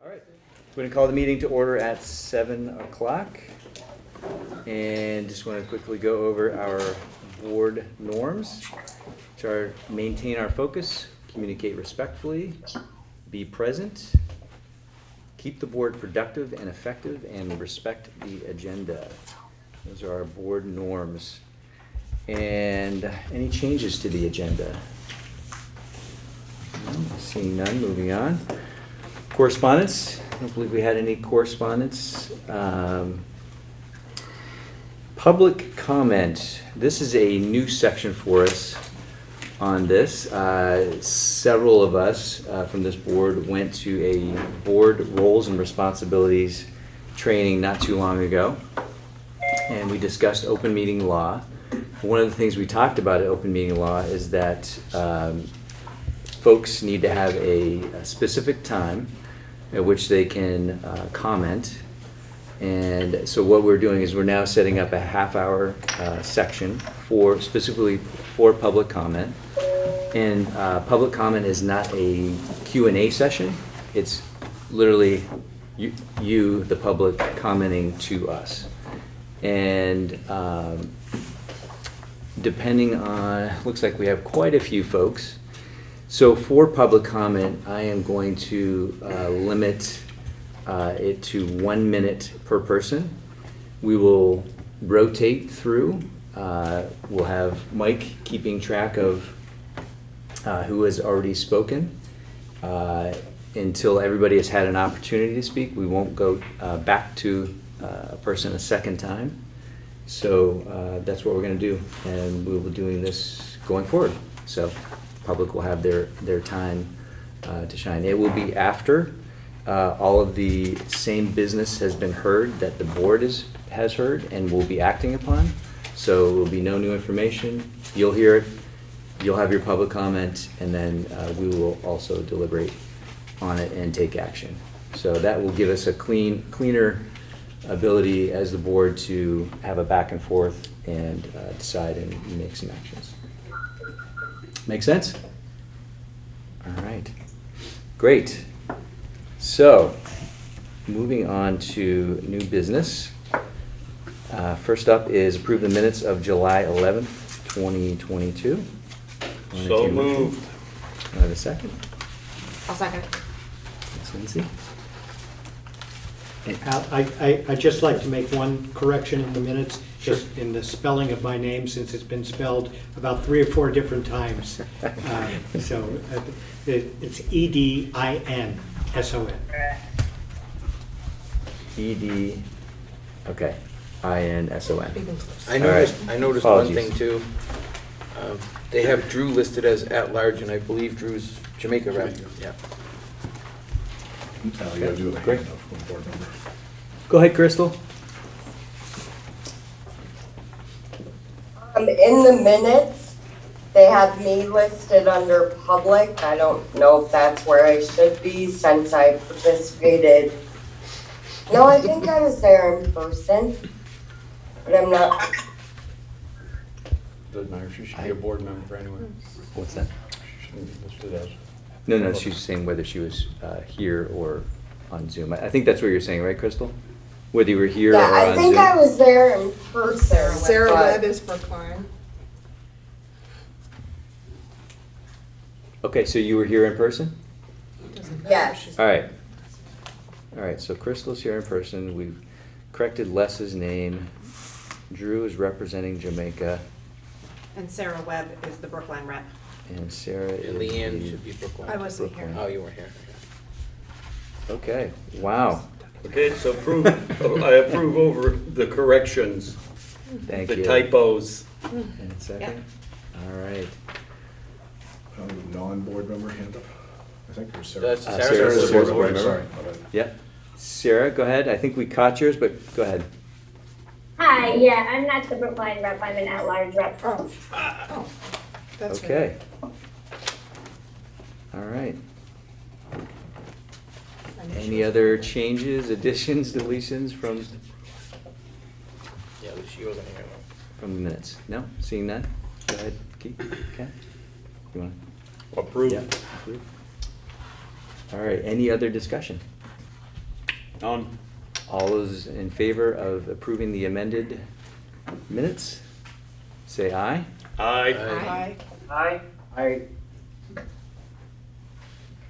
All right, we're going to call the meeting to order at 7 o'clock. And just want to quickly go over our board norms, which are maintain our focus, communicate respectfully, be present, keep the board productive and effective, and respect the agenda. Those are our board norms. And any changes to the agenda? Seeing none, moving on. Correspondence. I don't believe we had any correspondence. Public comment. This is a new section for us on this. Several of us from this board went to a board roles and responsibilities training not too long ago, and we discussed open meeting law. One of the things we talked about at open meeting law is that folks need to have a specific time at which they can comment. And so what we're doing is we're now setting up a half-hour section specifically for public comment. And public comment is not a Q&A session. It's literally you, the public, commenting to us. And depending on, looks like we have quite a few folks. So for public comment, I am going to limit it to 1 minute per person. We will rotate through. We'll have Mike keeping track of who has already spoken until everybody has had an opportunity to speak. We won't go back to a person a second time. So that's what we're going to do, and we'll be doing this going forward. So public will have their time to shine. It will be after all of the same business has been heard that the board has heard and will be acting upon. So there will be no new information. You'll hear it. You'll have your public comment, and then we will also deliberate on it and take action. So that will give us a cleaner ability as the board to have a back and forth and decide and make some actions. Make sense? All right. Great. So, moving on to new business. First up is approve the minutes of July 11th, 2022. So moved. Do I have a second? I'll second. Thanks, Lindsay. Al, I'd just like to make one correction in the minutes, Sure. just in the spelling of my name, since it's been spelled about 3 or 4 different times. So it's E-D-I-N-S-O-N. E-D, okay, I-N-S-O-n. I noticed one Apologies. thing too. They have Drew listed as at-large, and I believe Drew's Jamaica rep. Yeah. You gotta do a Great. handout from the board member. Go ahead, Crystal. In the minutes, they have me listed under public. I don't know if that's where I should be since I participated. No, I think I was there in person, but I'm not. Doesn't matter, she should be a board member anyway. What's that? She shouldn't be listed as. No, she's saying whether she was here or on Zoom. I think that's what you're saying, right, Crystal? Whether you were here or Yeah, on I Zoom? think I was there in person. Sarah but- Webb is Brookline. Okay, so you were here in person? Doesn't matter. Yes. All right. All right, so Crystal's here in person. We've corrected Les's name. Drew is representing Jamaica, And Sarah Webb is the Brookline rep. and Sarah is And Leanne the- should be Brookline. I wasn't here. Brookline. Oh, you weren't here. Okay, wow. Okay, so I approve over the corrections, Thank the you. typos. And a second? All right. Non-board member hand up, I think, or Sarah. That's Sarah's Sarah's the the board board member. Sorry, my bad. Yep. Sarah, go ahead. I think we caught yours, but go ahead. Hi, yeah, I'm not the Brookline rep, I'm an at-large rep. Oh, that's right. Okay. All right. Any other changes, additions, deletions from Yeah, she wasn't here. the minutes? No? Seeing none? Go ahead, Keith. Okay. You want Approved. to? Yeah. Approved. All right, any other discussion? None. All those in favor of approving the amended minutes, say aye. Aye. Aye. Aye. I,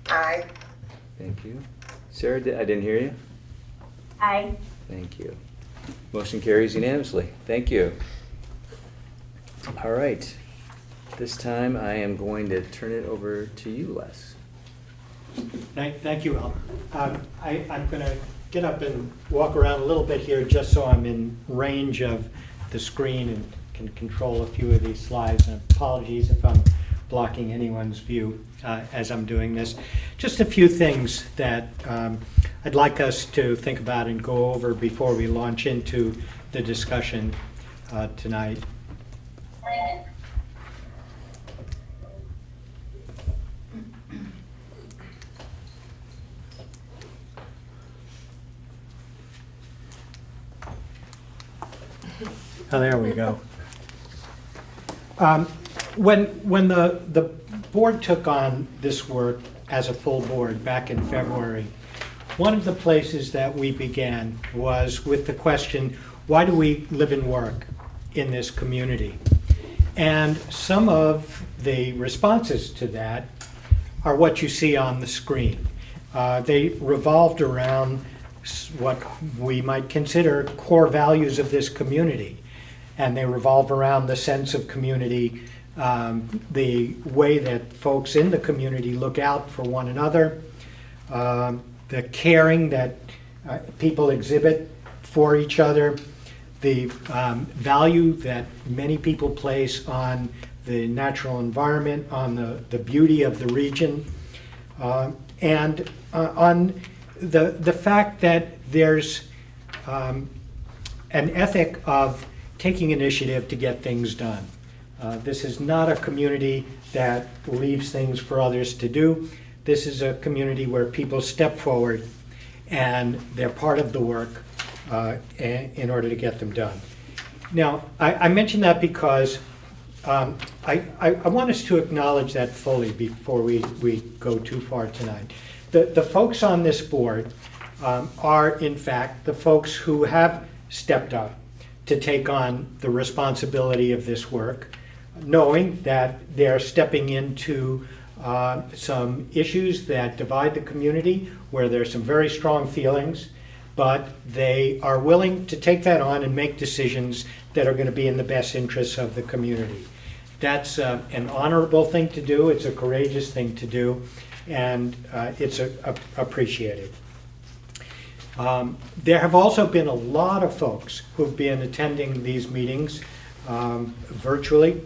Aye. Thank you. Sarah, I didn't hear you. Aye. Thank you. Motion carries unanimously. Thank you. All right. This time I am going to turn it over to you, Les. thank you, Al. I'm going to get up and walk around a little bit here just so I'm in range of the screen and can control a few of these slides. And apologies if I'm blocking anyone's view as I'm doing this. Just a few things that I'd like us to think about and go over before we launch into the discussion tonight. Oh, there we go. When the board took on this work as a full board back in February, one of the places that we began was with the question, why do we live and work in this community? And some of the responses to that are what you see on the screen. They revolved around what we might consider core values of this community. And they revolve around the sense of community, the way that folks in the community look out for one another, the caring that people exhibit for each other, the value that many people place on the natural environment, on the beauty of the region, and on the fact that there's an ethic of taking initiative to get things done. This is not a community that leaves things for others to do. This is a community where people step forward and they're part of the work in order to get them done. Now, I mention that because I want us to acknowledge that fully before we go too far tonight. The folks on this board are, in fact, the folks who have stepped up to take on the responsibility of this work, knowing that they're stepping into some issues that divide the community, where there's some very strong feelings, but they are willing to take that on and make decisions that are going to be in the best interests of the community. That's an honorable thing to do, it's a courageous thing to do, and it's appreciated. There have also been a lot of folks who've been attending these meetings virtually,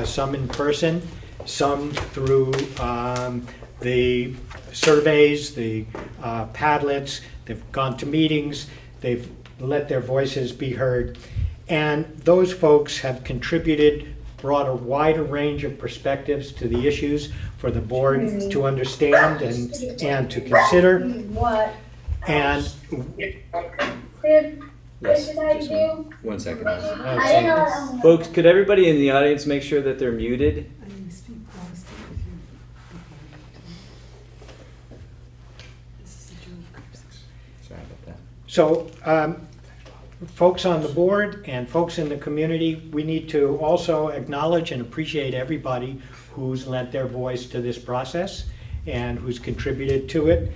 some in person, some through the surveys, the Padlets. They've gone to meetings, they've let their voices be heard, and those folks have contributed, brought a wider range of perspectives to the issues for the board to understand and to consider. What? Yes, Dude, this is how you just do? 1 second. I didn't know that. Folks, could everybody in the audience make sure that they're muted? Sorry about that. So, folks on the board and folks in the community, we need to also acknowledge and appreciate everybody who's lent their voice to this process and who's contributed to it.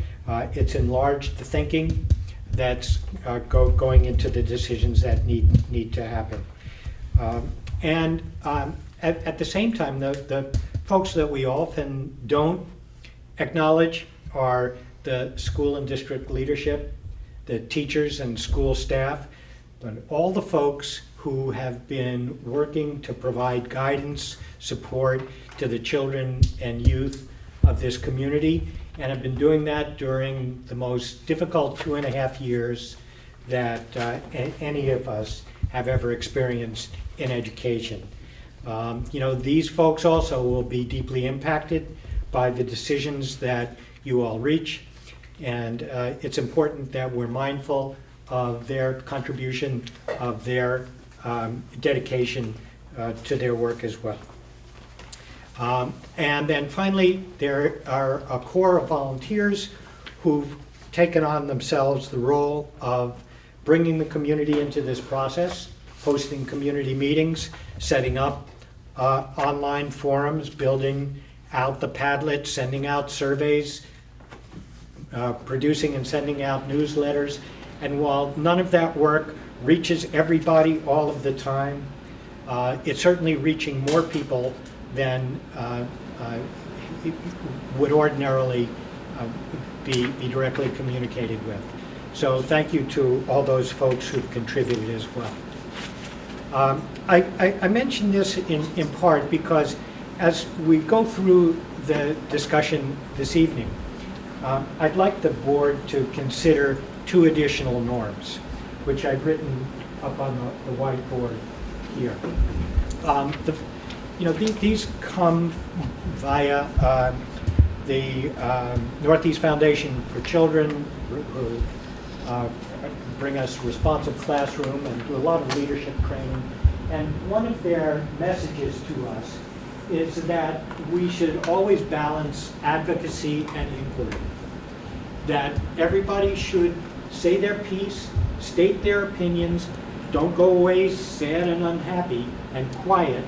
It's enlarged the thinking that's going into the decisions that need to happen. At the same time, the folks that we often don't acknowledge are the school and district leadership, the teachers and school staff, but all the folks who have been working to provide guidance, support to the children and youth of this community, and have been doing that during the most difficult 2.5 years that any of us have ever experienced in education. These folks also will be deeply impacted by the decisions that you all reach, and it's important that we're mindful of their contribution, of their dedication to their work as well. And then finally, there are a core of volunteers who've taken on themselves the role of bringing the community into this process, hosting community meetings, setting up online forums, building out the Padlet, sending out surveys, producing and sending out newsletters. And while none of that work reaches everybody all of the time, it's certainly reaching more people than would ordinarily be directly communicated with. So thank you to all those folks who've contributed as well. I mention this in part because as we go through the discussion this evening, I'd like the board to consider 2 additional norms, which I've written up on the whiteboard here. These come via the Northeast Foundation for Children, who bring us responsive classroom and do a lot of leadership training. And one of their messages to us is that we should always balance advocacy and inquiry. That everybody should say their piece, state their opinions, don't go away sad and unhappy and quiet,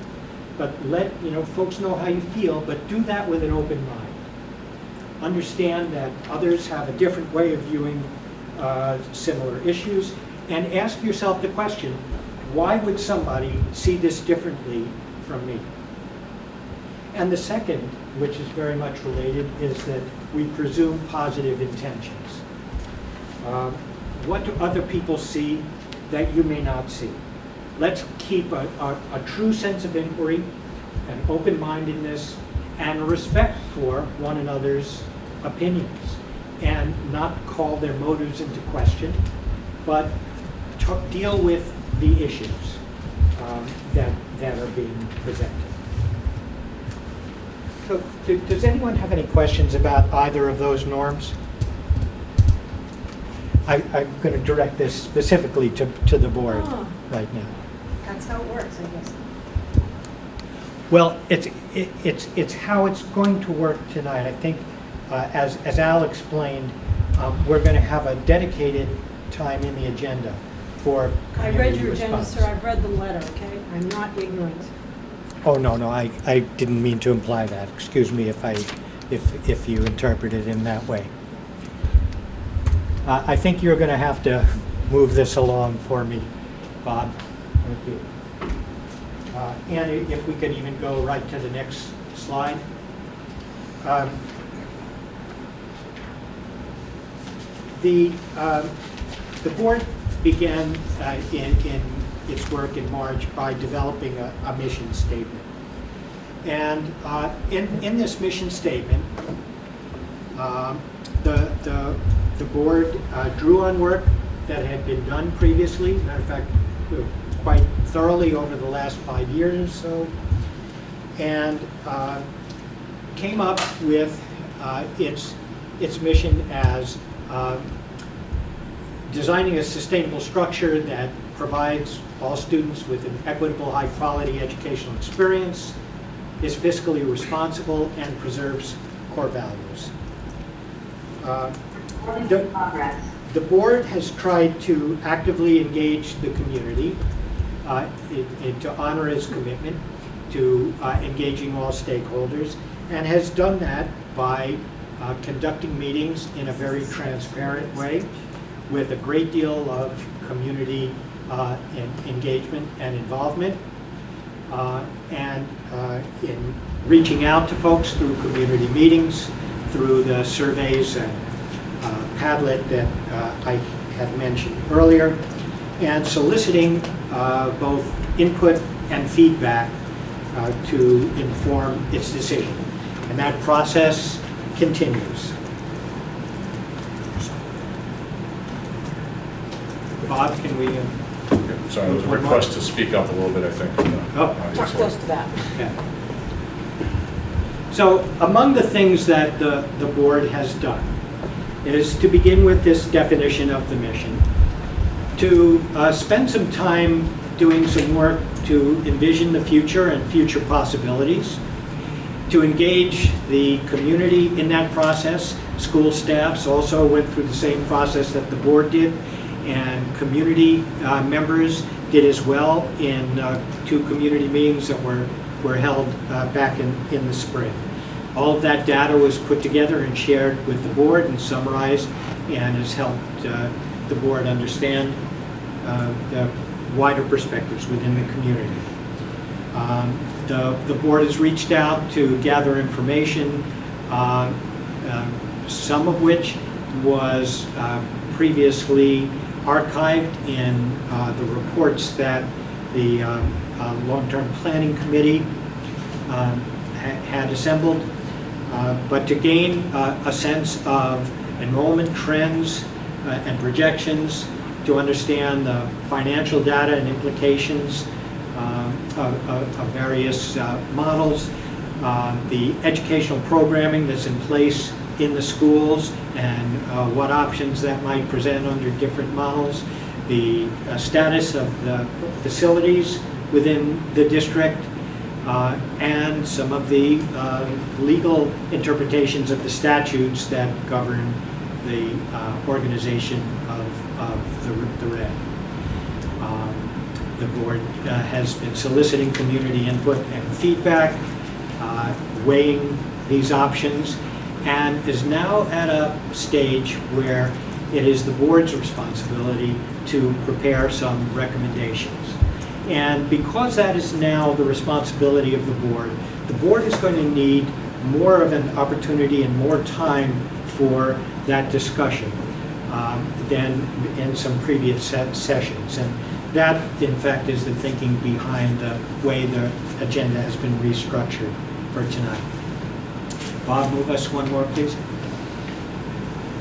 but let folks know how you feel, but do that with an open mind. Understand that others have a different way of viewing similar issues, and ask yourself the question, why would somebody see this differently from me? And the second, which is very much related, is that we presume positive intentions. What do other people see that you may not see? Let's keep a true sense of inquiry, an open-mindedness, and respect for one another's opinions, and not call their motives into question, but deal with the issues that are being presented. So, does anyone have any questions about either of those norms? I'm going to direct this specifically to the board right now. That's how it works, I guess. Well, it's how it's going to work tonight. I think, as Al explained, we're going to have a dedicated time in the agenda for I read community your agenda, response. sir. I've read the letter, okay? I'm not ignorant. Oh, no, I didn't mean to imply that. Excuse me if you interpret it in that way. I think you're going to have to move this along for me, Bob. Thank you. And if we could even go right to the next slide. The board began in its work in March by developing a mission statement. And in this mission statement, the board drew on work that had been done previously, matter of fact, quite thoroughly over the last 5 years or so, and came up with its mission as designing a sustainable structure that provides all students with an equitable, high-quality educational experience, is fiscally responsible, and preserves core values. The board has tried to actively engage the community to honor its commitment to engaging all stakeholders, and has done that by conducting meetings in a very transparent way with a great deal of community engagement and involvement, and in reaching out to folks through community meetings, through the surveys and Padlet that I had mentioned earlier, and soliciting both input and feedback to inform its decision. And that process continues. Bob, can we? Sorry, there was a request to speak up a little bit, I think. We're close to that. Okay. So among the things that the board has done is to begin with this definition of the mission, to spend some time doing some work to envision the future and future possibilities, to engage the community in that process School staffs also went through the same process that the board did, and community members did as well in 2 community meetings that were held back in the spring. All of that data was put together and shared with the board and summarized, and has helped the board understand the wider perspectives within the community. The board has reached out to gather information, some of which was previously archived in the reports that the Long-Term Planning Committee had assembled, but to gain a sense of enrollment trends and projections, to understand the financial data and implications of various models, the educational programming that's in place in the schools and what options that might present under different models, the status of the facilities within the district, and some of the legal interpretations of the statutes that govern the organization of the WRED. The board has been soliciting community input and feedback, weighing these options, and is now at a stage where it is the board's responsibility to prepare some recommendations. And because that is now the responsibility of the board is going to need more of an opportunity and more time for that discussion than in some previous sessions. And that, in fact, is the thinking behind the way the agenda has been restructured for tonight. Bob, move us one more, please.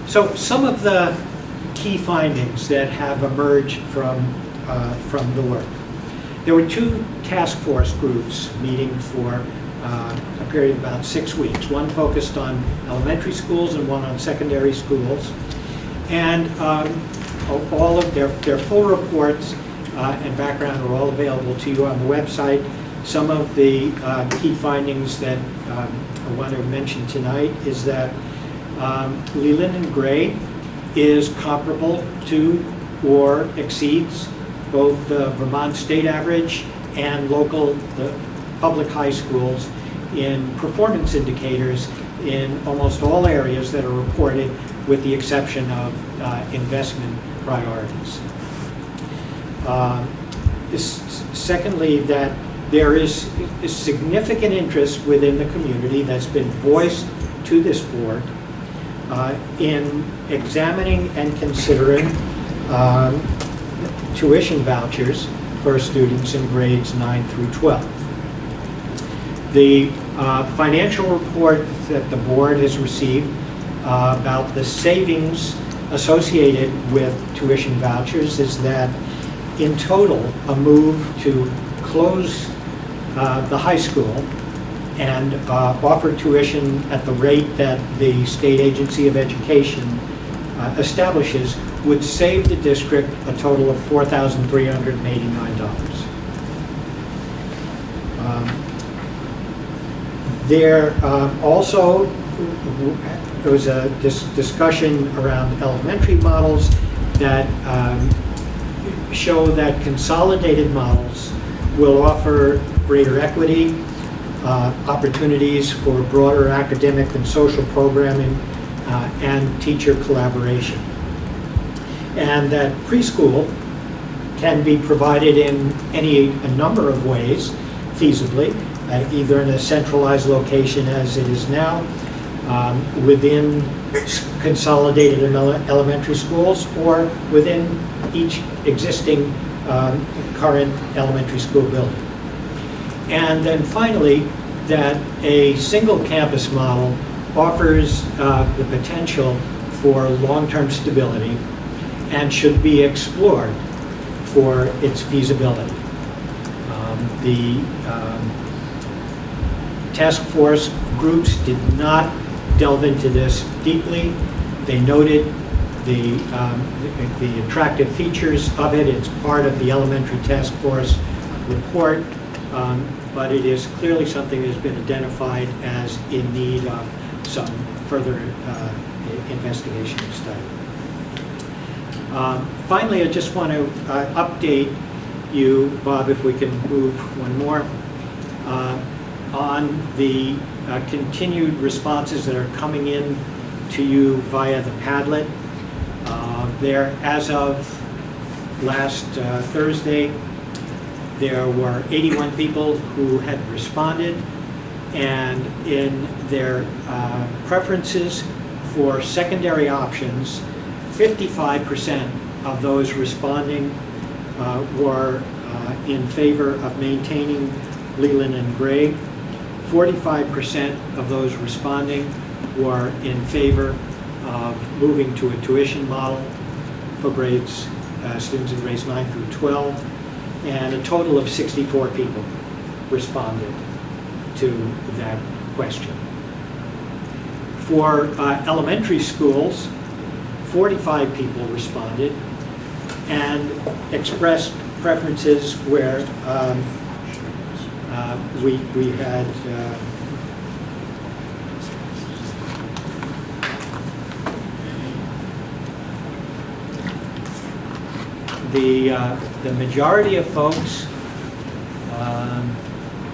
So some of the key findings that have emerged from the work. There were 2 task force groups meeting for a period of about 6 weeks. One focused on elementary schools and one on secondary schools. And all of their full reports and background are all available to you on the website. Some of the key findings that I want to mention tonight is that Leland and Gray is comparable to or exceeds both the Vermont state average and the public high schools in performance indicators in almost all areas that are reported, with the exception of investment priorities. Secondly, that there is significant interest within the community that's been voiced to this board in examining and considering tuition vouchers for students in grades 9 through 12. The financial report that the board has received about the savings associated with tuition vouchers is that in total, a move to close the high school and offer tuition at the rate that the State Agency of Education establishes would save the district a total of $4,389. There also was a discussion around elementary models that show that consolidated models will offer greater equity, opportunities for broader academic and social programming, and teacher collaboration. And that preschool can be provided in a number of ways, feasibly, either in a centralized location as it is now, within consolidated elementary schools, or within each existing current elementary school building. And then finally, that a single campus model offers the potential for long-term stability and should be explored for its feasibility. The task force groups did not delve into this deeply. They noted the attractive features of it. It's part of the elementary task force report, but it is clearly something that has been identified as in need of some further investigation study. Finally, I just want to update you, Bob, if we can move one more, on the continued responses that are coming in to you via the Padlet. There, as of last Thursday, there were 81 people who had responded, and in their preferences for secondary options, 55% of those responding were in favor of maintaining Leland and Gray. 45% of those responding were in favor of moving to a tuition model for grades, students in grades 9 through 12, and a total of 64 people responded to that question. For elementary schools, 45 people responded and expressed preferences where we had the majority of folks,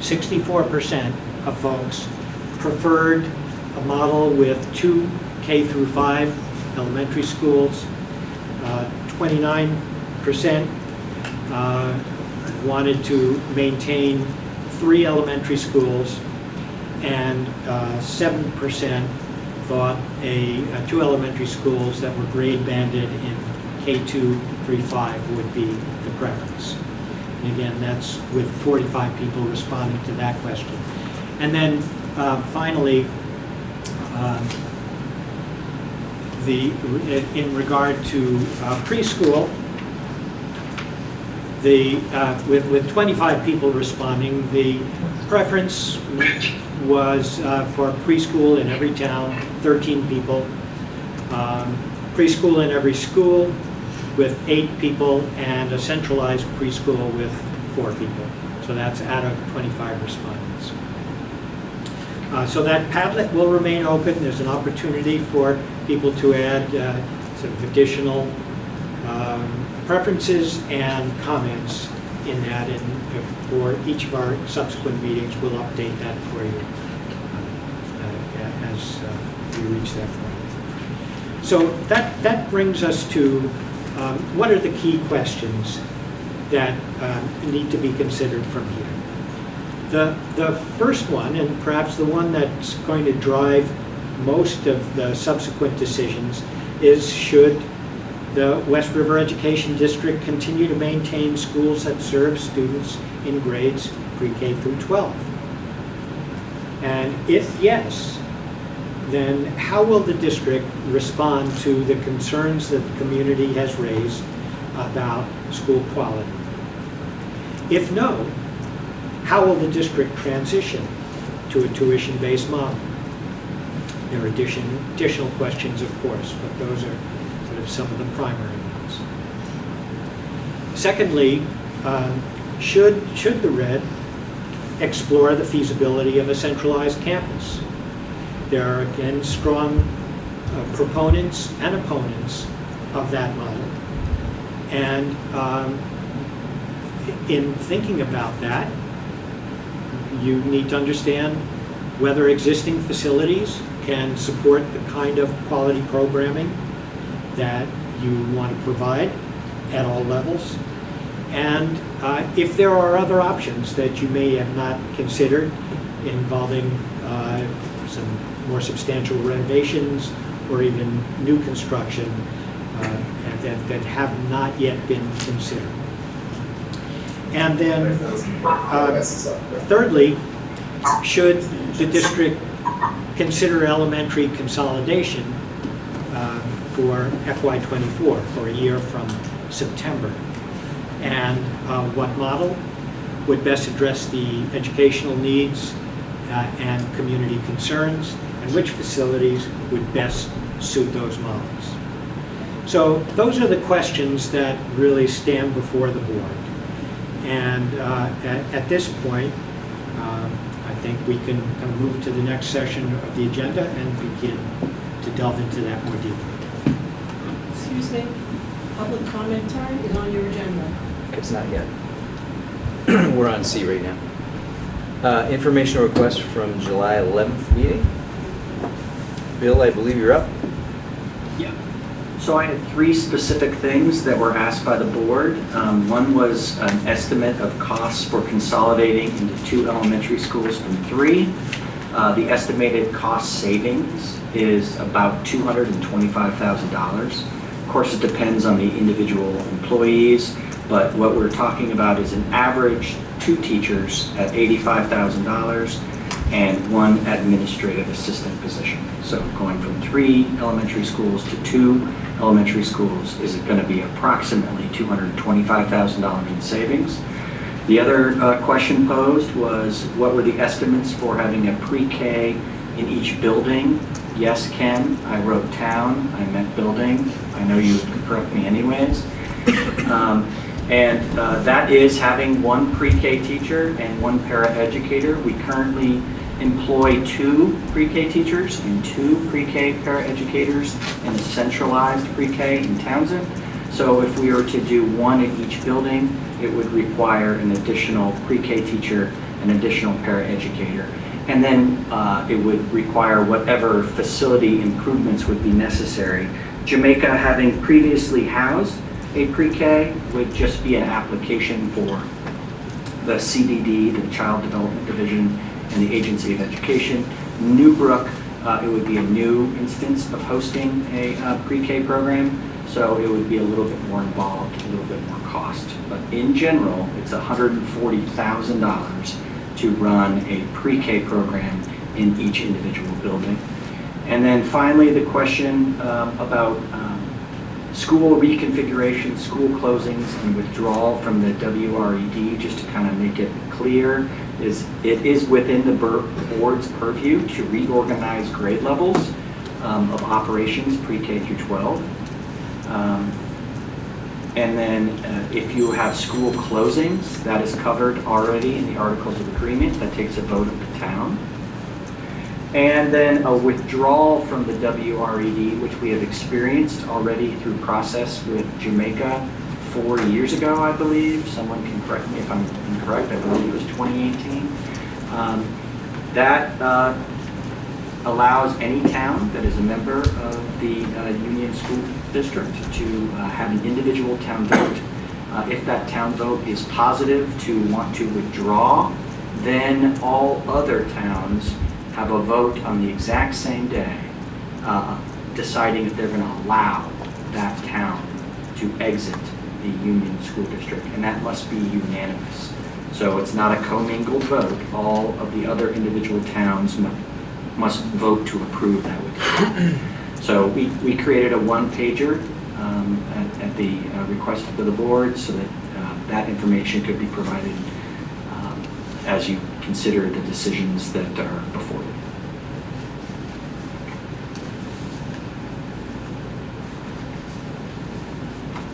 64% of folks, preferred a model with 2 K through 5 elementary schools. 29% wanted to maintain 3 elementary schools, and 7% thought 2 elementary schools that were grade banded in K2 through 5 would be the preference. And again, that's with 45 people responding to that question. And then finally, in regard to preschool, with 25 people responding, the preference was for preschool in every town, 13 people. Preschool in every school with 8 people, and a centralized preschool with 4 people. So that's out of 25 respondents. So that Padlet will remain open. There's an opportunity for people to add sort of additional preferences and comments in that, and for each of our subsequent meetings, we'll update that for you as we reach that point. So that brings us to what are the key questions that need to be considered from here. The first one, and perhaps the one that's going to drive most of the subsequent decisions, is should the West River Education District continue to maintain schools that serve students in grades pre-K through 12? And if yes, then how will the district respond to the concerns that the community has raised about school quality? If no, how will the district transition to a tuition-based model? There are additional questions, of course, but those are sort of some of the primary ones. Secondly, should the WRED explore the feasibility of a centralized campus? There are, again, strong proponents and opponents of that model. And in thinking about that, you need to understand whether existing facilities can support the kind of quality programming that you want to provide at all levels. And if there are other options that you may have not considered involving some more substantial renovations or even new construction that have not yet been considered. And then thirdly, should the district consider elementary consolidation for FY24, for a year from September? And what model would best address the educational needs and community concerns, and which facilities would best suit those models? So those are the questions that really stand before the board. And at this point, I think we can kind of move to the next session of the agenda and begin to delve into that more deeply. Excuse me, public comment time is on your agenda. It's not yet. We're on C right now. Informational request from July 11th meeting. Bill, I believe you're up. Yeah. So I had 3 specific things that were asked by the board. One was an estimate of costs for consolidating into 2 elementary schools from 3. The estimated cost savings is about $225,000. Of course, it depends on the individual employees, but what we're talking about is an average 2 teachers at $85,000 and 1 administrative assistant position. So going from 3 elementary schools to 2 elementary schools is going to be approximately $225,000 in savings. The other question posed was, what were the estimates for having a pre-K in each building? Yes, Ken, I wrote town, I meant building. I know you would correct me anyways. That is having 1 pre-K teacher and 1 paraeducator. We currently employ 2 pre-K teachers and 2 pre-K paraeducators in a centralized pre-K in Townsend. So if we were to do 1 in each building, it would require an additional pre-K teacher, an additional paraeducator. And then it would require whatever facility improvements would be necessary. Jamaica, having previously housed a pre-K, would just be an application for the CDD, the Child Development Division, and the Agency of Education. Newbrook, it would be a new instance of hosting a pre-K program, so it would be a little bit more involved, a little bit more cost. But in general, it's $140,000 to run a pre-K program in each individual building. And then finally, the question about school reconfiguration, school closings, and withdrawal from the WRED, just to kind of make it clear, is it is within the board's purview to reorganize grade levels of operations pre-K through 12. And then if you have school closings, that is covered already in the Articles of Agreement. That takes a vote of the town. And then a withdrawal from the WRED, which we have experienced already through process with Jamaica 4 years ago, I believe. Someone can correct me if I'm incorrect. I believe it was 2018. That allows any town that is a member of the Union School District to have an individual town vote. If that town vote is positive to want to withdraw, then all other towns have a vote on the exact same day deciding if they're going to allow that town to exit the Union School District, and that must be unanimous. So it's not a commingled vote. All of the other individual towns must vote to approve that withdrawal. So we created a 1-pager at the request of the board so that that information could be provided as you consider the decisions that are before you.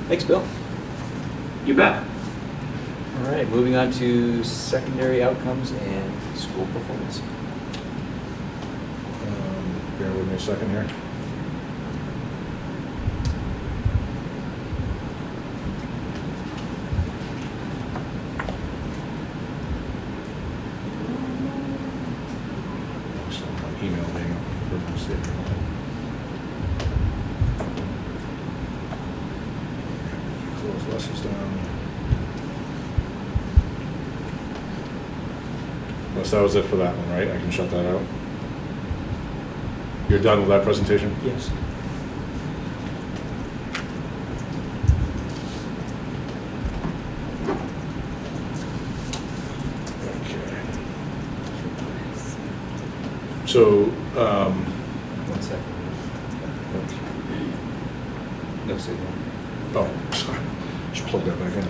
Thanks, Bill. You bet. All right, moving on to secondary outcomes and school performance. Bear with me a second here. Email me. Close lessons down. So that was it for that one, right? I can shut that out. You're done with that presentation? Yes. Okay. So, 1 second. No signal. oh, sorry. Just plug that back in.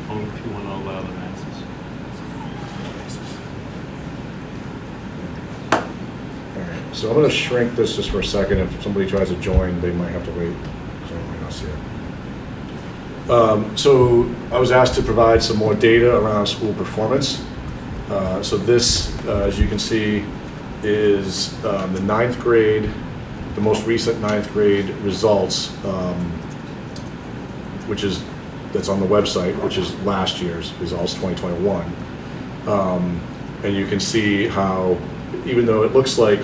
Only if you want to allow them access. All right, so I'm going to shrink this just for a second. If somebody tries to join, they might have to wait, so I might not see it. So I was asked to provide some more data around school performance. So this, as you can see, is the ninth grade, the most recent ninth grade results, that's on the website, which is last year's results, 2021. And you can see how, even though it looks like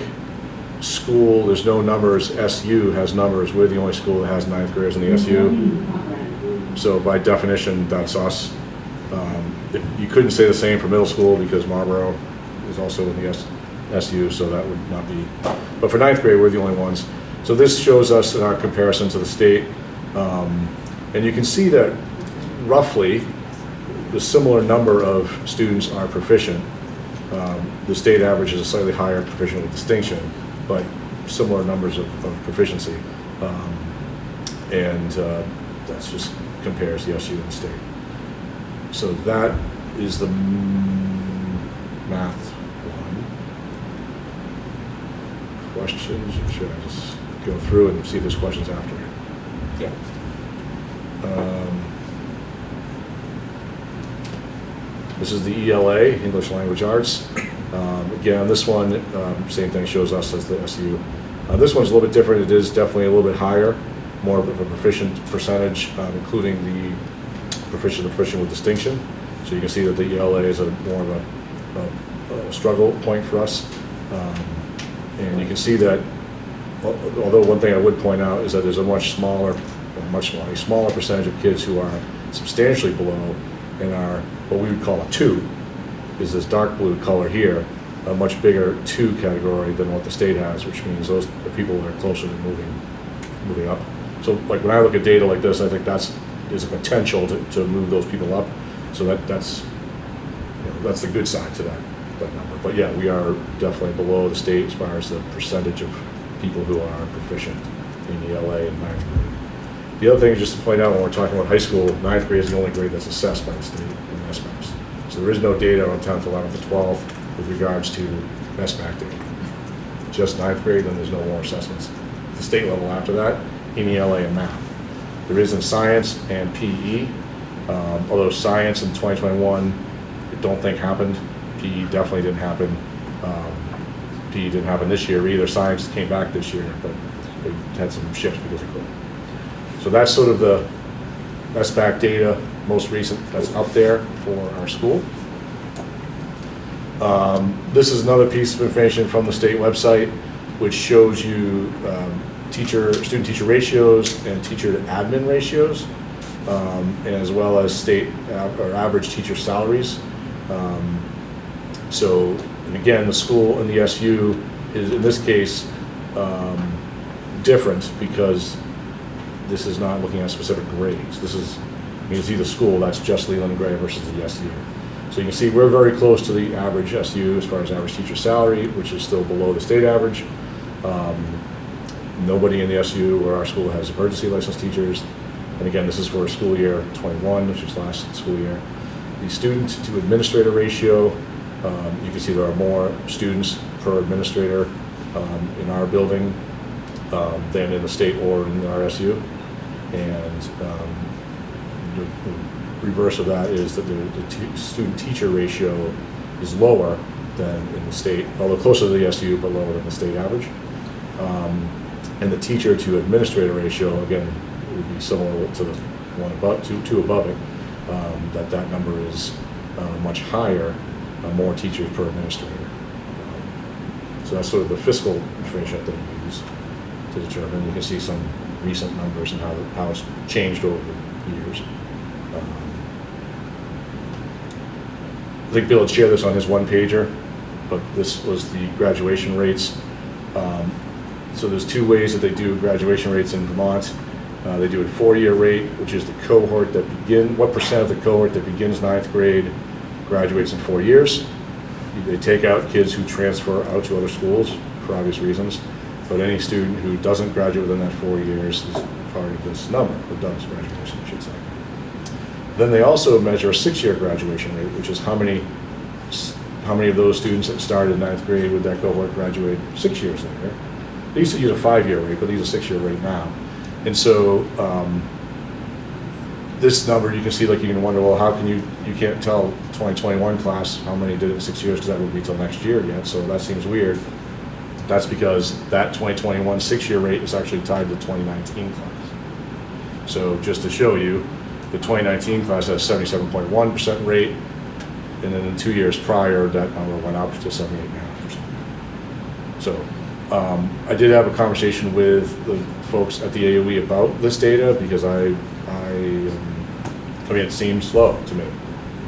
school, there's no numbers, SU has numbers, we're the only school that has ninth graders in the SU. So by definition, that's us. You couldn't say the same for middle school because Marlboro is also in the SU, so that would not be. But for ninth grade, we're the only ones. So this shows us in our comparison to the state. And you can see that roughly the similar number of students are proficient. The state average is a slightly higher proficient with distinction, but similar numbers of proficiency. And that's just compares the SU and the state. So that is the math one. Questions, or should I just go through and see if there's questions after? Yeah. This is the ELA, English Language Arts. Again, this one, same thing, shows us as the SU. This one's a little bit different. It is definitely a little bit higher, more of a proficient percentage, including the proficient with distinction. So you can see that the ELA is more of a struggle point for us. And you can see that, although one thing I would point out is that there's a smaller percentage of kids who are substantially below and are what we would call a 2, is this dark blue color here, a much bigger 2 category than what the state has, which means those are people that are closer to moving up. So like when I look at data like this, I think there's a potential to move those people up. So that's the good side to that number. But yeah, we are definitely below the state as far as the percentage of people who are proficient in ELA in ninth grade. The other thing is just to point out when we're talking about high school, ninth grade is the only grade that's assessed by the state in SBACs. So there is no data on 10th, 11th, and 12th with regards to SBAC data. Just ninth grade, then there's no more assessments. The state level after that, in ELA and math. There is in science and PE, although science in 2021, I don't think happened. PE definitely didn't happen. PE didn't happen this year either. Science came back this year, but they had some shifts because of COVID. So that's sort of the SBAC data, most recent, that's up there for our school. This is another piece of information from the state website, which shows you student-teacher ratios and teacher-to-admin ratios, as well as state or average teacher salaries. So, and again, the school and the SU is, in this case, different because this is not looking at specific grades. This is, you see the school, that's just Leland and Gray versus the SU. So you can see we're very close to the average SU as far as average teacher salary, which is still below the state average. Nobody in the SU or our school has emergency licensed teachers. And again, this is for school year 21, which is last school year. The student to administrator ratio, you can see there are more students per administrator in our building than in the state or in our SU. And the reverse of that is that the student-teacher ratio is lower than in the state, although closer to the SU, but lower than the state average. And the teacher to administrator ratio, again, would be similar to the one above, two above it, that number is much higher, more teachers per administrator. So that's sort of the fiscal information that we use to determine. You can see some recent numbers and how it's changed over the years. I think Bill had shared this on his one-pager, but this was the graduation rates. So there's 2 ways that they do graduation rates in Vermont. They do a 4-year rate, which is the cohort that what percent of the cohort that begins 9th grade graduates in 4 years. They take out kids who transfer out to other schools for obvious reasons, but any student who doesn't graduate within that 4 years is part of this number, or does graduation, I should say. Then they also measure a 6-year graduation rate, which is how many of those students that started in 9th grade with that cohort graduate 6 years later. They used to use a 5-year rate, but they use a 6-year rate now. And so this number, you can see, like, you can wonder, well, how can you can't tell 2021 class how many did it in 6 years, because that would be till next year again, so that seems weird. That's because that 2021 6-year rate is actually tied to the 2019 class. So just to show you, the 2019 class has 77.1% rate, and then in 2 years prior, that number went up to 78.5%. So I did have a conversation with the folks at the AOE about this data, because I mean, it seems low to me.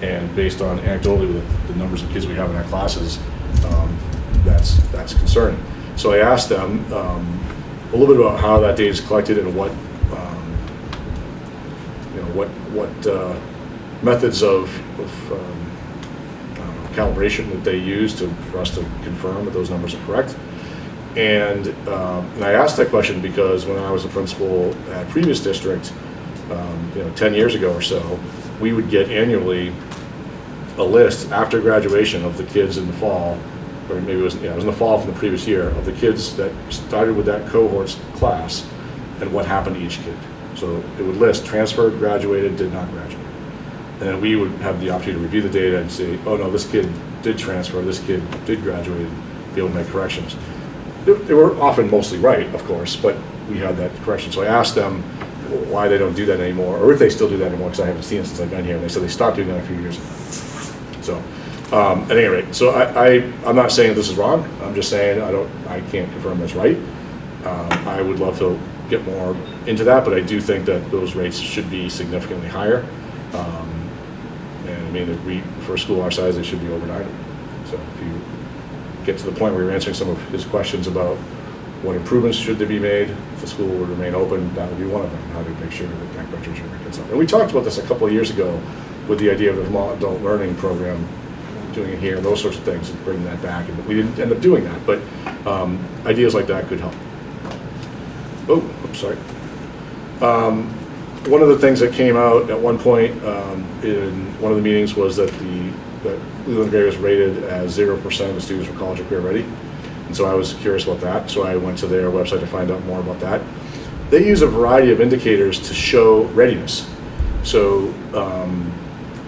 And based on anecdotally with the numbers of kids we have in our classes, that's concerning. So I asked them a little bit about how that data is collected and what methods of calibration that they use for us to confirm that those numbers are correct. And I asked that question because when I was a principal at a previous district, 10 years ago or so, we would get annually a list after graduation of the kids in the fall, or maybe it was in the fall from the previous year, of the kids that started with that cohort's class and what happened to each kid. So it would list transferred, graduated, did not graduate. And then we would have the opportunity to review the data and say, oh no, this kid did transfer, this kid did graduate, and be able to make corrections. They were often mostly right, of course, but we had that correction. So I asked them why they don't do that anymore, or if they still do that anymore, because I haven't seen it since I've been here, and they said they stopped doing that a few years ago. So, at any rate, so I'm not saying this is wrong. I'm just saying I can't confirm that's right. I would love to get more into that, but I do think that those rates should be significantly higher. And I mean, for a school our size, they should be over 90. So if you get to the point where you're answering some of his questions about what improvements should there be made if the school would remain open, that would be one of them, how to make sure that graduation rate gets up. And we talked about this a couple of years ago with the idea of the Vermont Adult Learning Program, doing it here, and those sorts of things, and bringing that back. And we didn't end up doing that, but ideas like that could help. Oh, I'm sorry. One of the things that came out at one point in one of the meetings was that Leland Gray was rated as 0% of the students were college or career ready. And so I was curious about that. So I went to their website to find out more about that. They use a variety of indicators to show readiness. So I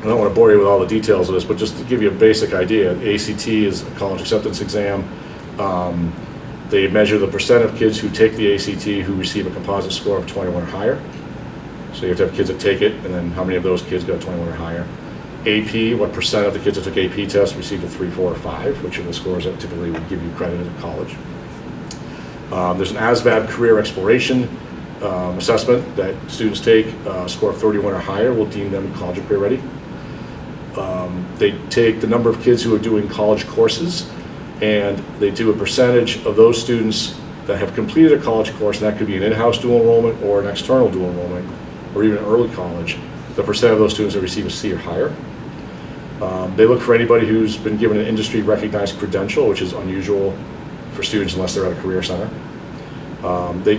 don't want to bore you with all the details of this, but just to give you a basic idea, ACT is a college acceptance exam. They measure the percent of kids who take the ACT who receive a composite score of 21 or higher. So you have to have kids that take it, and then how many of those kids got 21 or higher. AP, what percent of the kids that took AP tests received a 3, 4, or 5, which are the scores that typically would give you credit at college. There's an ASVAB career exploration assessment that students take. A score of 31 or higher will deem them college or career ready. They take the number of kids who are doing college courses, and they do a percentage of those students that have completed a college course, and that could be an in-house dual enrollment or an external dual enrollment, or even early college, the percent of those students that receive a C or higher. They look for anybody who's been given an industry recognized credential, which is unusual for students unless they're at a career center. They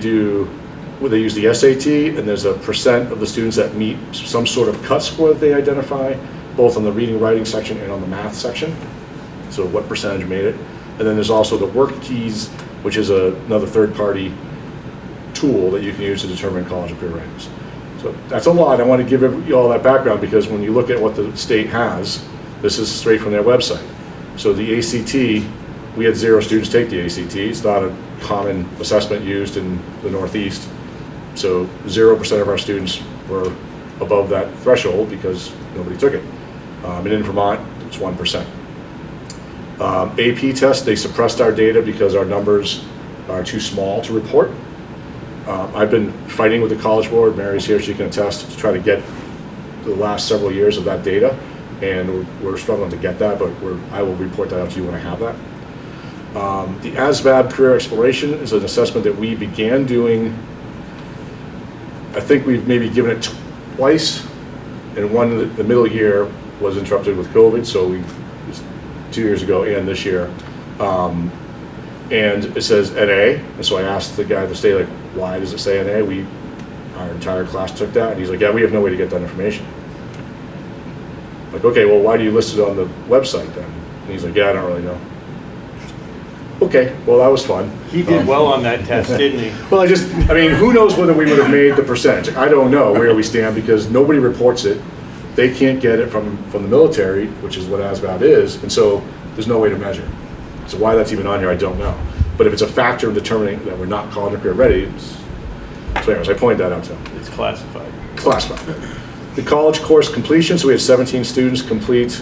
use the SAT, and there's a percent of the students that meet some sort of cut score that they identify, both on the reading, writing section and on the math section. So what percentage made it. And then there's also the work keys, which is another third-party tool that you can use to determine college and career readiness. So that's a lot. I want to give you all that background because when you look at what the state has, this is straight from their website. So the ACT, we had 0 students take the ACT. It's not a common assessment used in the Northeast. So 0% of our students were above that threshold because nobody took it. And in Vermont, it's 1%. AP test, they suppressed our data because our numbers are too small to report. I've been fighting with the College Board, Mary's here, she can attest, to try to get the last several years of that data, and we're struggling to get that, but I will report that out to you when I have that. The ASVAB Career Exploration is an assessment that we began doing. I think we've maybe given it twice, and the middle year was interrupted with COVID, so 2 years ago and this year. And it says NA, and so I asked the guy at the state, like, why does it say NA? Our entire class took that, and he's like, yeah, we have no way to get that information. Like, okay, well, why do you list it on the website then? And he's like, yeah, I don't really know. Okay, well, that was fun. He did well on that test, didn't he? Well, who knows whether we would have made the percentage? I don't know where we stand because nobody reports it. They can't get it from the military, which is what ASVAB is, and so there's no way to measure. So why that's even on here, I don't know. But if it's a factor in determining that we're not college and career ready, so anyways, I pointed that out to them. It's classified. Classified. The college course completion, so we had 17 students complete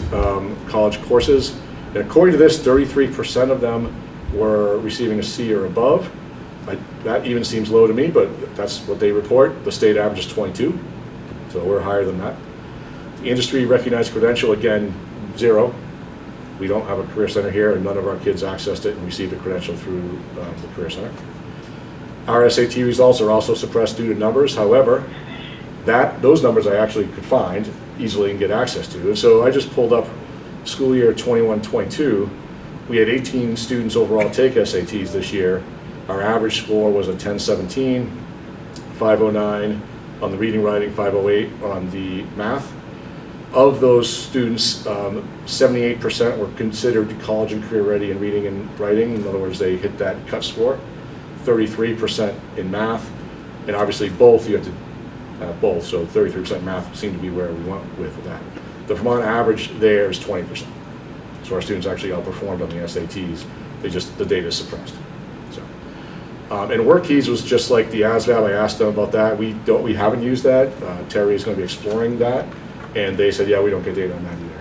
college courses. And according to this, 33% of them were receiving a C or above. That even seems low to me, but that's what they report. The state average is 22, so we're higher than that. The industry recognized credential, again, 0. We don't have a career center here, and none of our kids accessed it and received a credential through the career center. Our SAT results are also suppressed due to numbers. However, those numbers I actually could find easily and get access to. And so I just pulled up school year 21-22. We had 18 students overall take SATs this year. Our average score was a 1017, 509 on the reading, writing, 508 on the math. Of those students, 78% were considered college and career ready in reading and writing. In other words, they hit that cut score. 33% in math, and obviously both, you have to have both, so 33% math seemed to be where we went with that. The Vermont average there is 20%. So our students actually outperformed on the SATs. The data is suppressed. So, and work keys was just like the ASVAB. I asked them about that. We haven't used that. Terry is going to be exploring that. And they said, yeah, we don't get data on that either.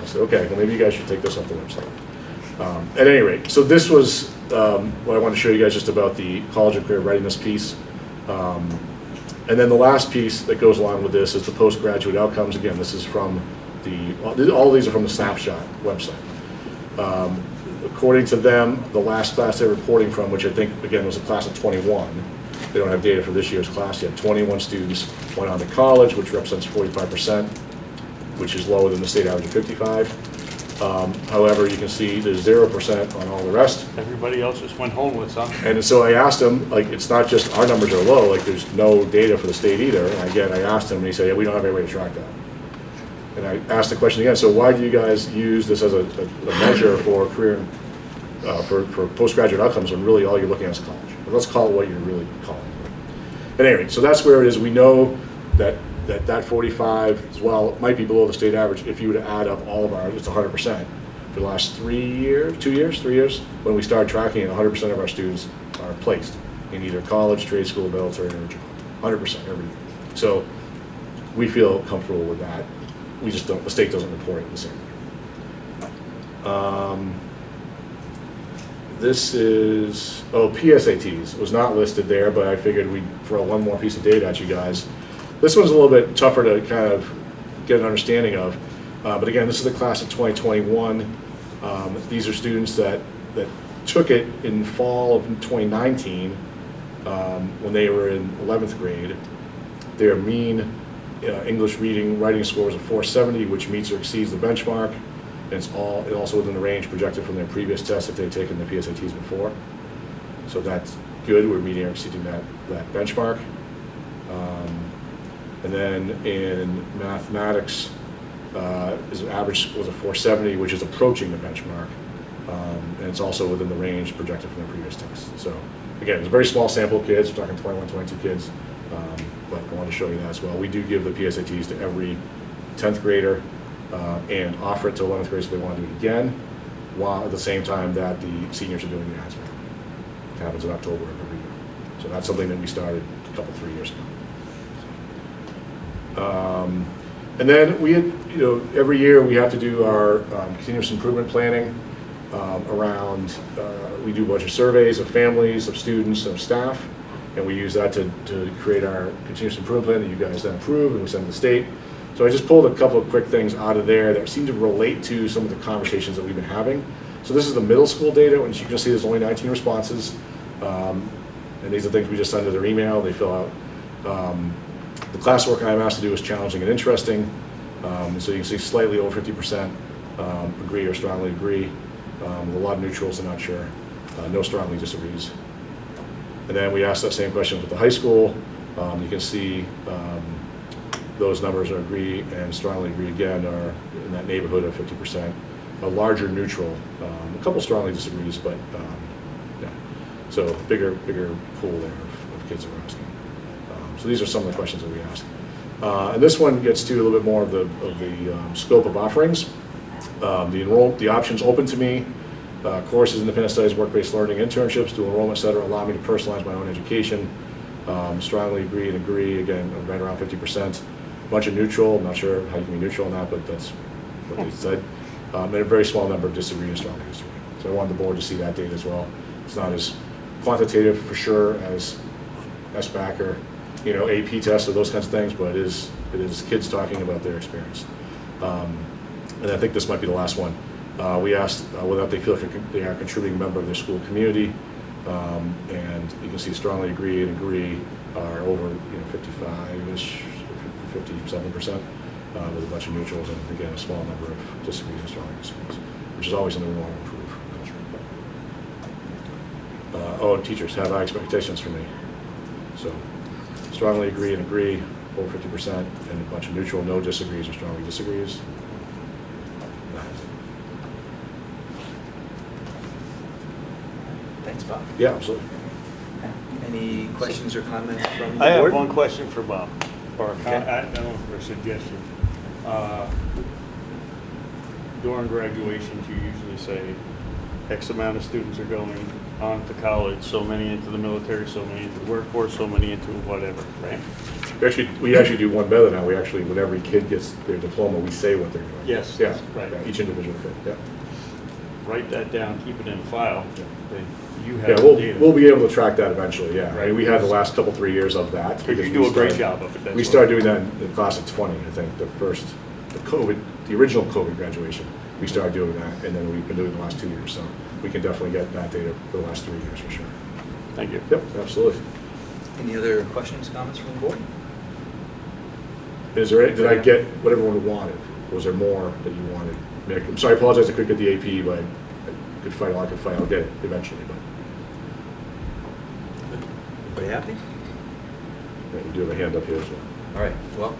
I said, okay, well maybe you guys should take this off the website. At any rate, so this was what I wanted to show you guys just about the college and career readiness piece. And then the last piece that goes along with this is the postgraduate outcomes. Again, this is from all these are from the Snapshot website. According to them, the last class they're reporting from, which I think, again, was a class of 21, they don't have data for this year's class yet. 21 students went on to college, which represents 45%, which is lower than the state average of 55. However, you can see there's 0% on all the rest. Everybody else just went home with some. And so I asked them, it's not just our numbers are low, there's no data for the state either. And again, I asked him, and he said, yeah, we don't have any way to track that. And I asked the question again, so why do you guys use this as a measure for career, for postgraduate outcomes when really all you're looking at is college? But let's call it what you're really calling it. At any rate, so that's where it is. We know that 45 as well might be below the state average if you were to add up all of ours. It's 100%. For the last 3 years, when we started tracking it, 100% of our students are placed in either college, trade school, military, or job. 100% every year. So we feel comfortable with that. We just don't, the state doesn't report it the same way. This is, PSATs was not listed there, but I figured we'd throw one more piece of data at you guys. This one's a little bit tougher to kind of get an understanding of. But again, this is the class of 2021. These are students that took it in fall of 2019 when they were in 11th grade. Their mean English reading, writing score is a 470, which meets or exceeds the benchmark. And it's also within the range projected from their previous tests if they'd taken the PSATs before. So that's good. We're meeting or exceeding that benchmark. And then in mathematics, his average was a 470, which is approaching the benchmark. And it's also within the range projected from the previous test. So again, it's a very small sample of kids. We're talking 21, 22 kids. But I wanted to show you that as well. We do give the PSATs to every 10th grader and offer it to 11th graders if they want to do it again, while at the same time that the seniors are doing the ASVAB. It happens in October of every year. So that's something that we started a couple, 3 years ago. And then we had, every year we have to do our continuous improvement planning around, we do a bunch of surveys of families, of students, of staff, and we use that to create our continuous improvement plan that you guys then approve and we send to the state. So I just pulled a couple of quick things out of there that seem to relate to some of the conversations that we've been having. So this is the middle school data, and as you can see there's only 19 responses. And these are things we just send to their email, they fill out. The classwork I'm asked to do is challenging and interesting. So you can see slightly over 50% agree or strongly agree. With a lot of neutrals and not sure. No strongly disagrees. And then we asked that same question with the high school. You can see those numbers are agree and strongly agree again are in that neighborhood of 50%. A larger neutral, a couple strongly disagrees, but So bigger pool there of kids that we're asking. So these are some of the questions that we asked. And this one gets to a little bit more of the scope of offerings. The options open to me, courses, independent studies, work-based learning, internships, dual enrollment, et cetera, allow me to personalize my own education. Strongly agree and agree, again, right around 50%. Bunch of neutral, I'm not sure how you can be neutral on that, but that's what they said. And a very small number of disagree and strongly disagree. So I wanted the board to see that data as well. It's not as quantitative for sure as SBAC or AP tests or those kinds of things, but it is kids talking about their experience. And I think this might be the last one. We asked whether they feel they are a contributing member of their school community, and you can see strongly agree and agree are over 55-ish, 57%, with a bunch of neutrals, and again a small number of disagrees and strongly disagrees, which is always something we want to improve. Teachers have high expectations for me, so strongly agree and agree over 50%, and a bunch of neutral, no disagrees or strongly disagrees. Thanks, Bob. Yeah, absolutely. Any questions or comments from the I board? have one question for Bob, or Okay. I don't know, for a suggestion. During graduations, you usually say X amount of students are going on to college, so many into the military, so many into the workforce, so many into whatever, right? We actually do one better now. We actually, when every kid gets their diploma, we say what they're doing. Yes, Yeah, right. yeah, each individual kid, yeah. Write that down, keep it in a file, then you Yeah, have the we'll data. be able to track that eventually, yeah. Right. I mean, we had the last couple, 3 years of that. Because you we do a great started- job of it. that's We what- started doing that in the class of 20, I think, the original COVID graduation. We started doing that, and then we've been doing it the last 2 years, so we can definitely get that data for the last 3 years for sure. Thank you. Yep, absolutely. Any other questions, comments from the board? Did I get what everyone wanted? Was there more that you wanted? I'm sorry, I apologize, I couldn't get the AP, but I could fight all I could fight. I'll get it eventually, but. Everybody happy? Yeah, you do have a hand up here as well. All right, well,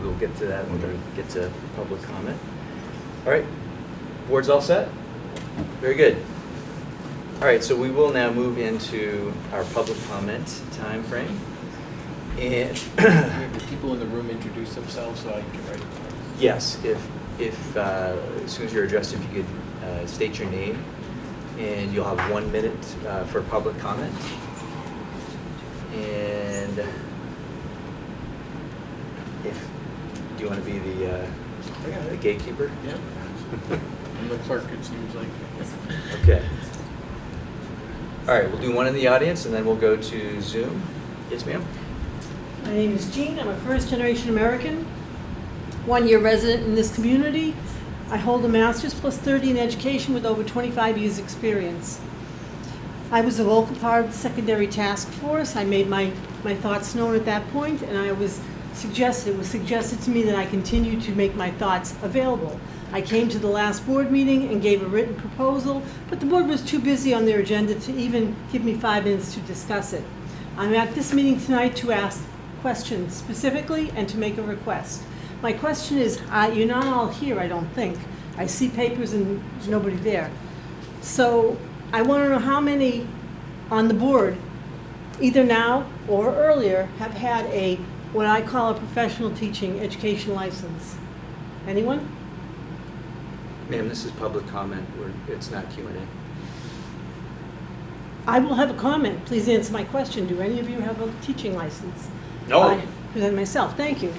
we'll get to that when Okay. we get to public comment. All right, board's all set? Very good. All right, so we will now move into our public comment time frame. And Have the people in the room introduce themselves so I can write it down? yes, if as soon as you're addressed, if you could state your name, and you'll have 1 minute for public comment. And do you want to be the gatekeeper? Yeah. I'm the clerk, it seems like. Okay. All right, we'll do one in the audience, and then we'll go to Zoom. Yes, ma'am? My name is Jean. I'm a first-generation American, one-year resident in this community. I hold a master's plus 30 in education with over 25 years' experience. I was a local part of the secondary task force. I made my thoughts known at that point, and it was suggested to me that I continue to make my thoughts available. I came to the last board meeting and gave a written proposal, but the board was too busy on their agenda to even give me 5 minutes to discuss it. I'm at this meeting tonight to ask questions specifically and to make a request. My question is, you're not all here, I don't think. I see papers and there's nobody there. So I want to know how many on the board, either now or earlier, have had what I call a professional teaching education license. Anyone? Ma'am, this is public comment. It's not Q&A. I will have a comment. Please answer my question. Do any of you have a teaching license? No. I present myself. Thank you.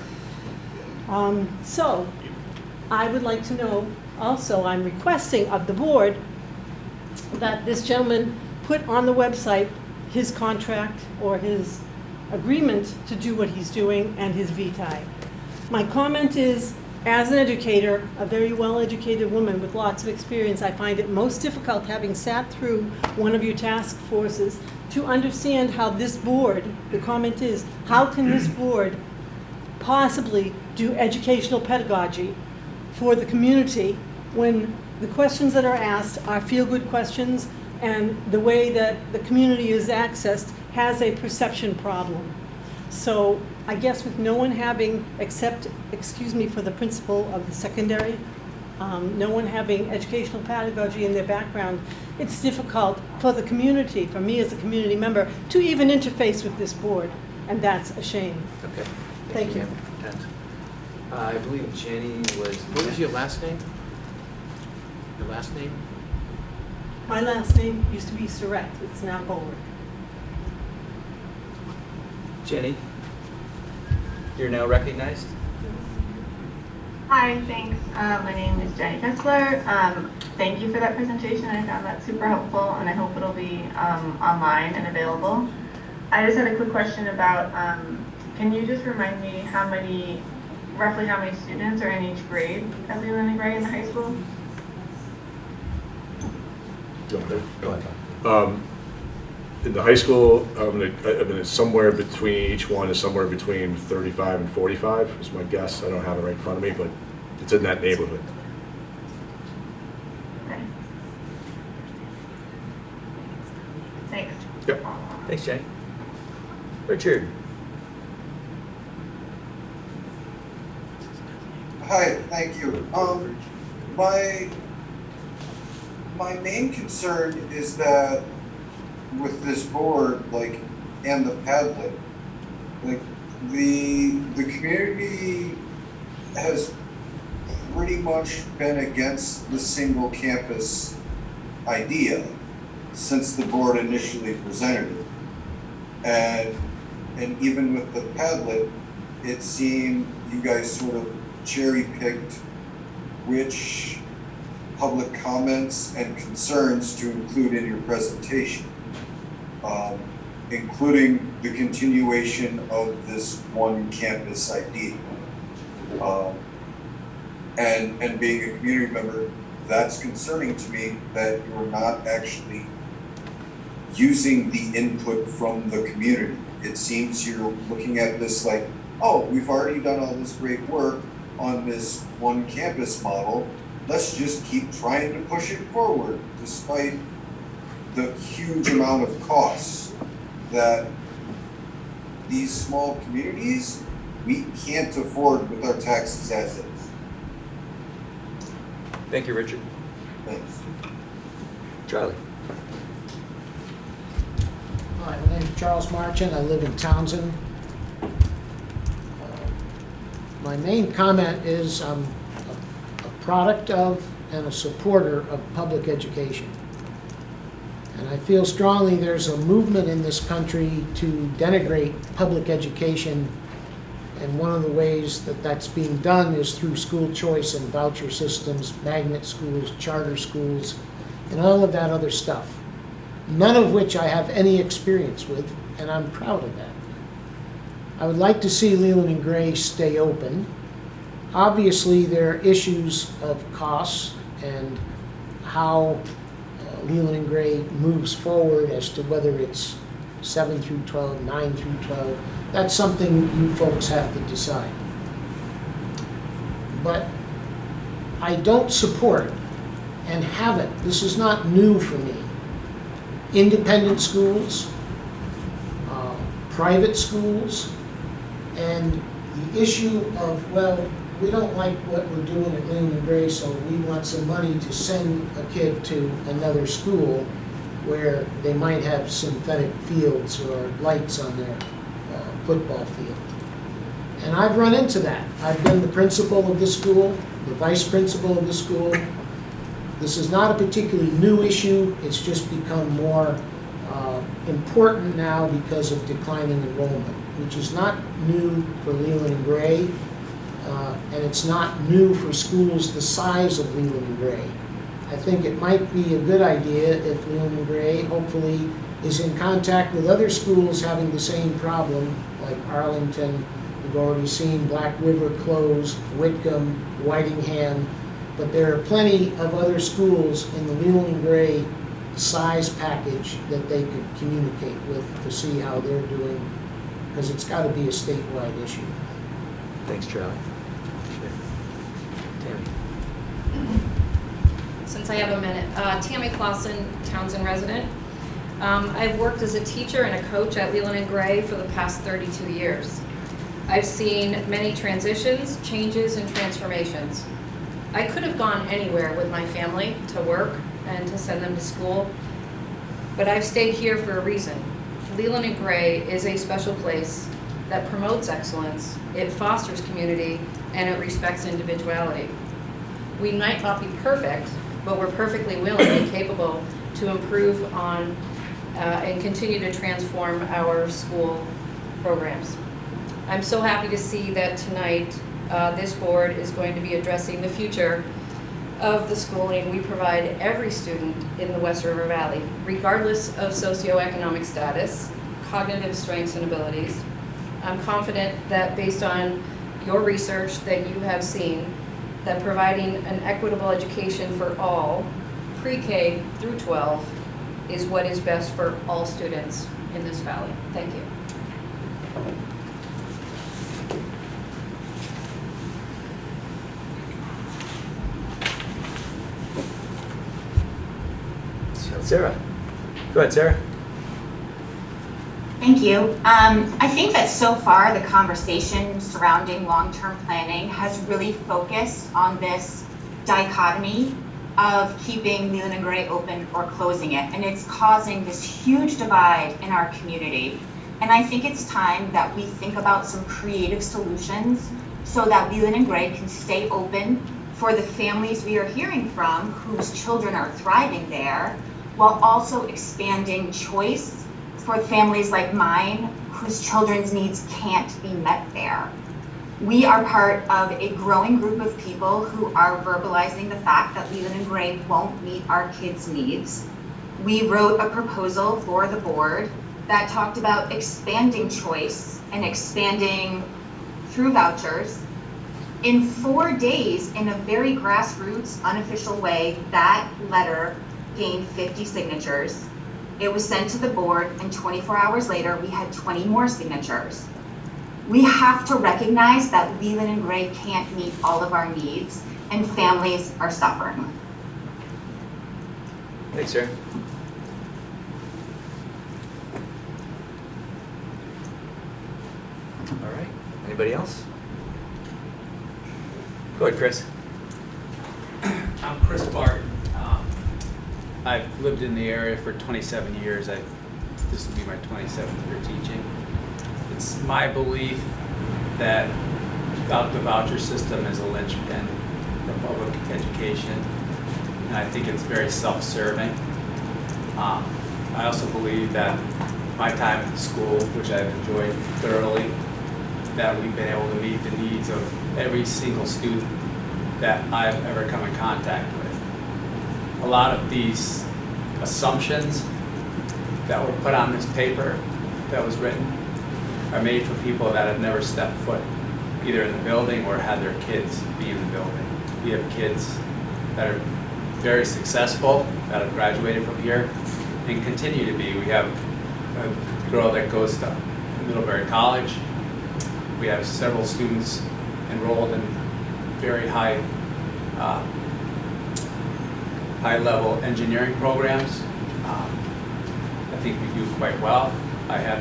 So I would like to know, also, I'm requesting of the board that this gentleman put on the website his contract or his agreement to do what he's doing and his VIII. My comment is, as an educator, a very well-educated woman with lots of experience, I find it most difficult, having sat through one of your task forces, to understand how this board, the comment is, how can this board possibly do educational pedagogy for the community when the questions that are asked are feel-good questions and the way that the community is accessed has a perception problem. So I guess with no one having, except, excuse me, for the principal of the secondary no one having educational pedagogy in their background, it's difficult for the community, for me as a community member, to even interface with this board, and that's a shame. Okay. Thank you. Ma'am. I believe Jenny was, what was your last name? Your last name? My last name used to be Surratt, it's now Bulwark. Jenny, you're now recognized. Hi, thanks. My name is Jenny Kessler. Thank you for that presentation. I found that super helpful, and I hope it'll be online and available. I just had a quick question about, can you just remind me roughly how many students are in each grade at Leland and Gray in the high school? Do you want me to? Go ahead. In the high school, it's somewhere between, each one is somewhere between 35 and 45 is my guess. I don't have it right in front of me, but it's in that neighborhood. Okay. Thanks. Yep. Thanks, Jenny. Richard. Hi, thank you. My main concern is that with this board, like, and the Padlet, like, the community has pretty much been against the single campus idea since the board initially presented it. And even with the Padlet, it seemed you guys sort of cherry-picked which public comments and concerns to include in your presentation, including the continuation of this one campus idea. And being a community member, that's concerning to me that you're not actually using the input from the community. It seems you're looking at this like, oh, we've already done all this great work on this one campus model. Let's just keep trying to push it forward despite the huge amount of costs that these small communities, we can't afford with our taxes as is. Thank you, Richard. Thanks. Charlie. Hi, my name is Charles Marchand. I live in Townsend. My main comment is I'm a product of and a supporter of public education. And I feel strongly there's a movement in this country to denigrate public education, and one of the ways that that's being done is through school choice and voucher systems, magnet schools, charter schools, and all of that other stuff. None of which I have any experience with, and I'm proud of that. I would like to see Leland and Gray stay open. Obviously, there are issues of costs and how Leland and Gray moves forward as to whether it's 7 through 12, 9 through 12. That's something you folks have to decide. But I don't support and haven't, this is not new for me, independent schools, private schools, and the issue of, well, we don't like what we're doing at Leland and Gray, so we want some money to send a kid to another school where they might have synthetic fields or lights on their football field. And I've run into that. I've been the principal of this school, the vice principal of this school. This is not a particularly new issue. It's just become more important now because of declining enrollment, which is not new for Leland and Gray, and it's not new for schools the size of Leland and Gray. I think it might be a good idea if Leland and Gray hopefully is in contact with other schools having the same problem, like Arlington. We've already seen Black River close, Whitcomb, Whitingham, but there are plenty of other schools in the Leland and Gray size package that they could communicate with to see how they're doing, because it's got to be a statewide issue. Thanks, Charlie. Tammy. Since I have a minute, Tammy Clausen, Townsend resident. I've worked as a teacher and a coach at Leland and Gray for the past 32 years. I've seen many transitions, changes, and transformations. I could have gone anywhere with my family to work and to send them to school, but I've stayed here for a reason. Leland and Gray is a special place that promotes excellence, it fosters community, and it respects individuality. We might not be perfect, but we're perfectly willing and capable to improve on and continue to transform our school programs. I'm so happy to see that tonight this board is going to be addressing the future of the schooling we provide every student in the West River Valley, regardless of socioeconomic status, cognitive strengths and abilities. I'm confident that based on your research that you have seen, that providing an equitable education for all, pre-K through 12, is what is best for all students in this valley. Thank you. Sarah. Go ahead, Sarah. Thank you. I think that so far the conversation surrounding long-term planning has really focused on this dichotomy of keeping Leland and Gray open or closing it, and it's causing this huge divide in our community. And I think it's time that we think about some creative solutions so that Leland and Gray can stay open for the families we are hearing from whose children are thriving there, while also expanding choice for families like mine whose children's needs can't be met there. We are part of a growing group of people who are verbalizing the fact that Leland and Gray won't meet our kids' needs. We wrote a proposal for the board that talked about expanding choice and expanding through vouchers. In 4 days, in a very grassroots, unofficial way, that letter gained 50 signatures. It was sent to the board, and 24 hours later, we had 20 more signatures. We have to recognize that Leland and Gray can't meet all of our needs, and families are suffering. Thanks, Sarah. All right. Anybody else? Go ahead, Chris. I'm Chris Barton. I've lived in the area for 27 years. This will be my 27th year teaching. It's my belief that the voucher system is a linchpin for public education, and I think it's very self-serving. I also believe that my time at the school, which I've enjoyed thoroughly, that we've been able to meet the needs of every single student that I've ever come in contact with. A lot of these assumptions that were put on this paper that was written are made for people that have never stepped foot either in the building or had their kids be in the building. We have kids that are very successful, that have graduated from here and continue to be. We have a girl that goes to Middlebury College. We have several students enrolled in very high-level engineering programs. I think we do quite well. I had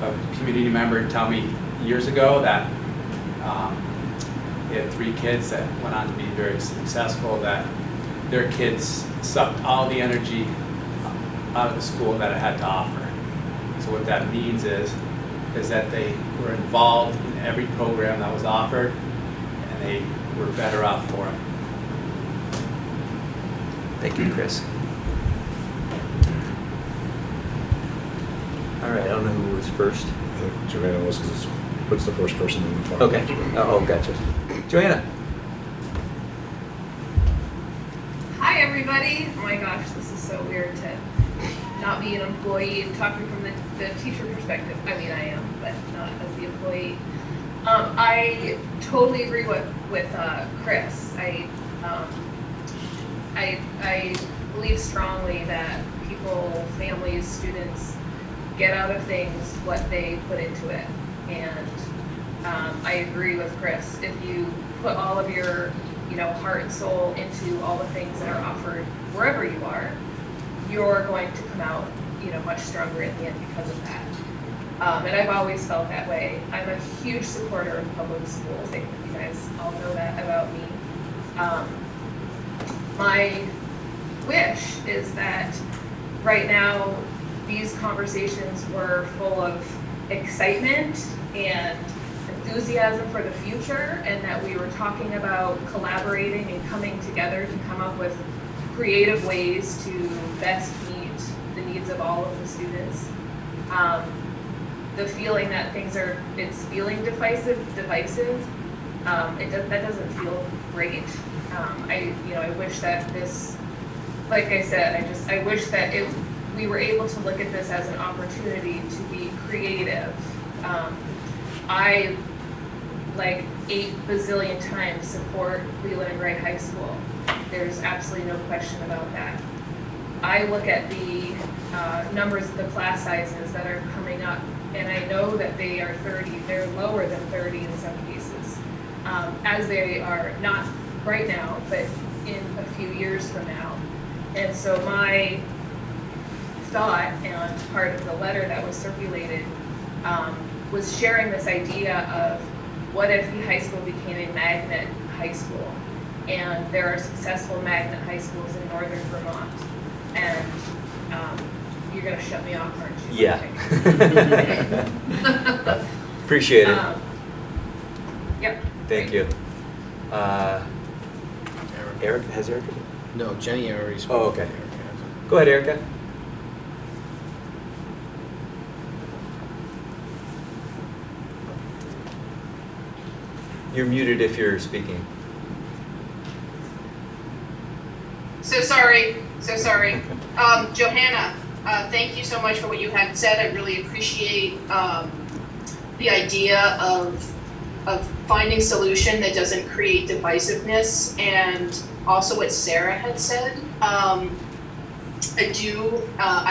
a community member tell me years ago that he had 3 kids that went on to be very successful, that their kids sucked all the energy out of the school that it had to offer. So what that means is that they were involved in every program that was offered, and they were better off for it. Thank you, Chris. All right, I don't know who was first. I think Joanna was, because it puts the first person in the front. Okay. Oh, gotcha. Joanna. Hi, everybody. Oh my gosh, this is so weird to not be an employee and talking from the teacher perspective. I mean, I am, but not as the employee. I totally agree with Chris. I believe strongly that people, families, students get out of things what they put into it. And I agree with Chris. If you put all of your heart and soul into all the things that are offered wherever you are, you're going to come out much stronger in the end because of that. And I've always felt that way. I'm a huge supporter of public schools. I think you guys all know that about me. My wish is that right now these conversations were full of excitement and enthusiasm for the future, and that we were talking about collaborating and coming together to come up with creative ways to best meet the needs of all of the students. The feeling that it's feeling divisive, that doesn't feel great. I wish that this, like I said, I wish that we were able to look at this as an opportunity to be creative. I, like 8 bazillion times, support Leland and Gray High School. There's absolutely no question about that. I look at the numbers of the class sizes that are coming up, and I know that they are 30, they're lower than 30 in some cases, as they are not right now, but in a few years from now. And so my thought, and part of the letter that was circulated, was sharing this idea of what if the high school became a magnet high school? And there are successful magnet high schools in northern Vermont. And you're going to shut me off, aren't you? Yeah. Appreciate it. Yep. Thank you. Eric, has Erica? No, Jenny already spoke. Oh, okay. Go ahead, Erica. You're muted if you're speaking. So sorry. Johanna, thank you so much for what you had said. I really appreciate the idea of finding solution that doesn't create divisiveness, and also what Sarah had said. I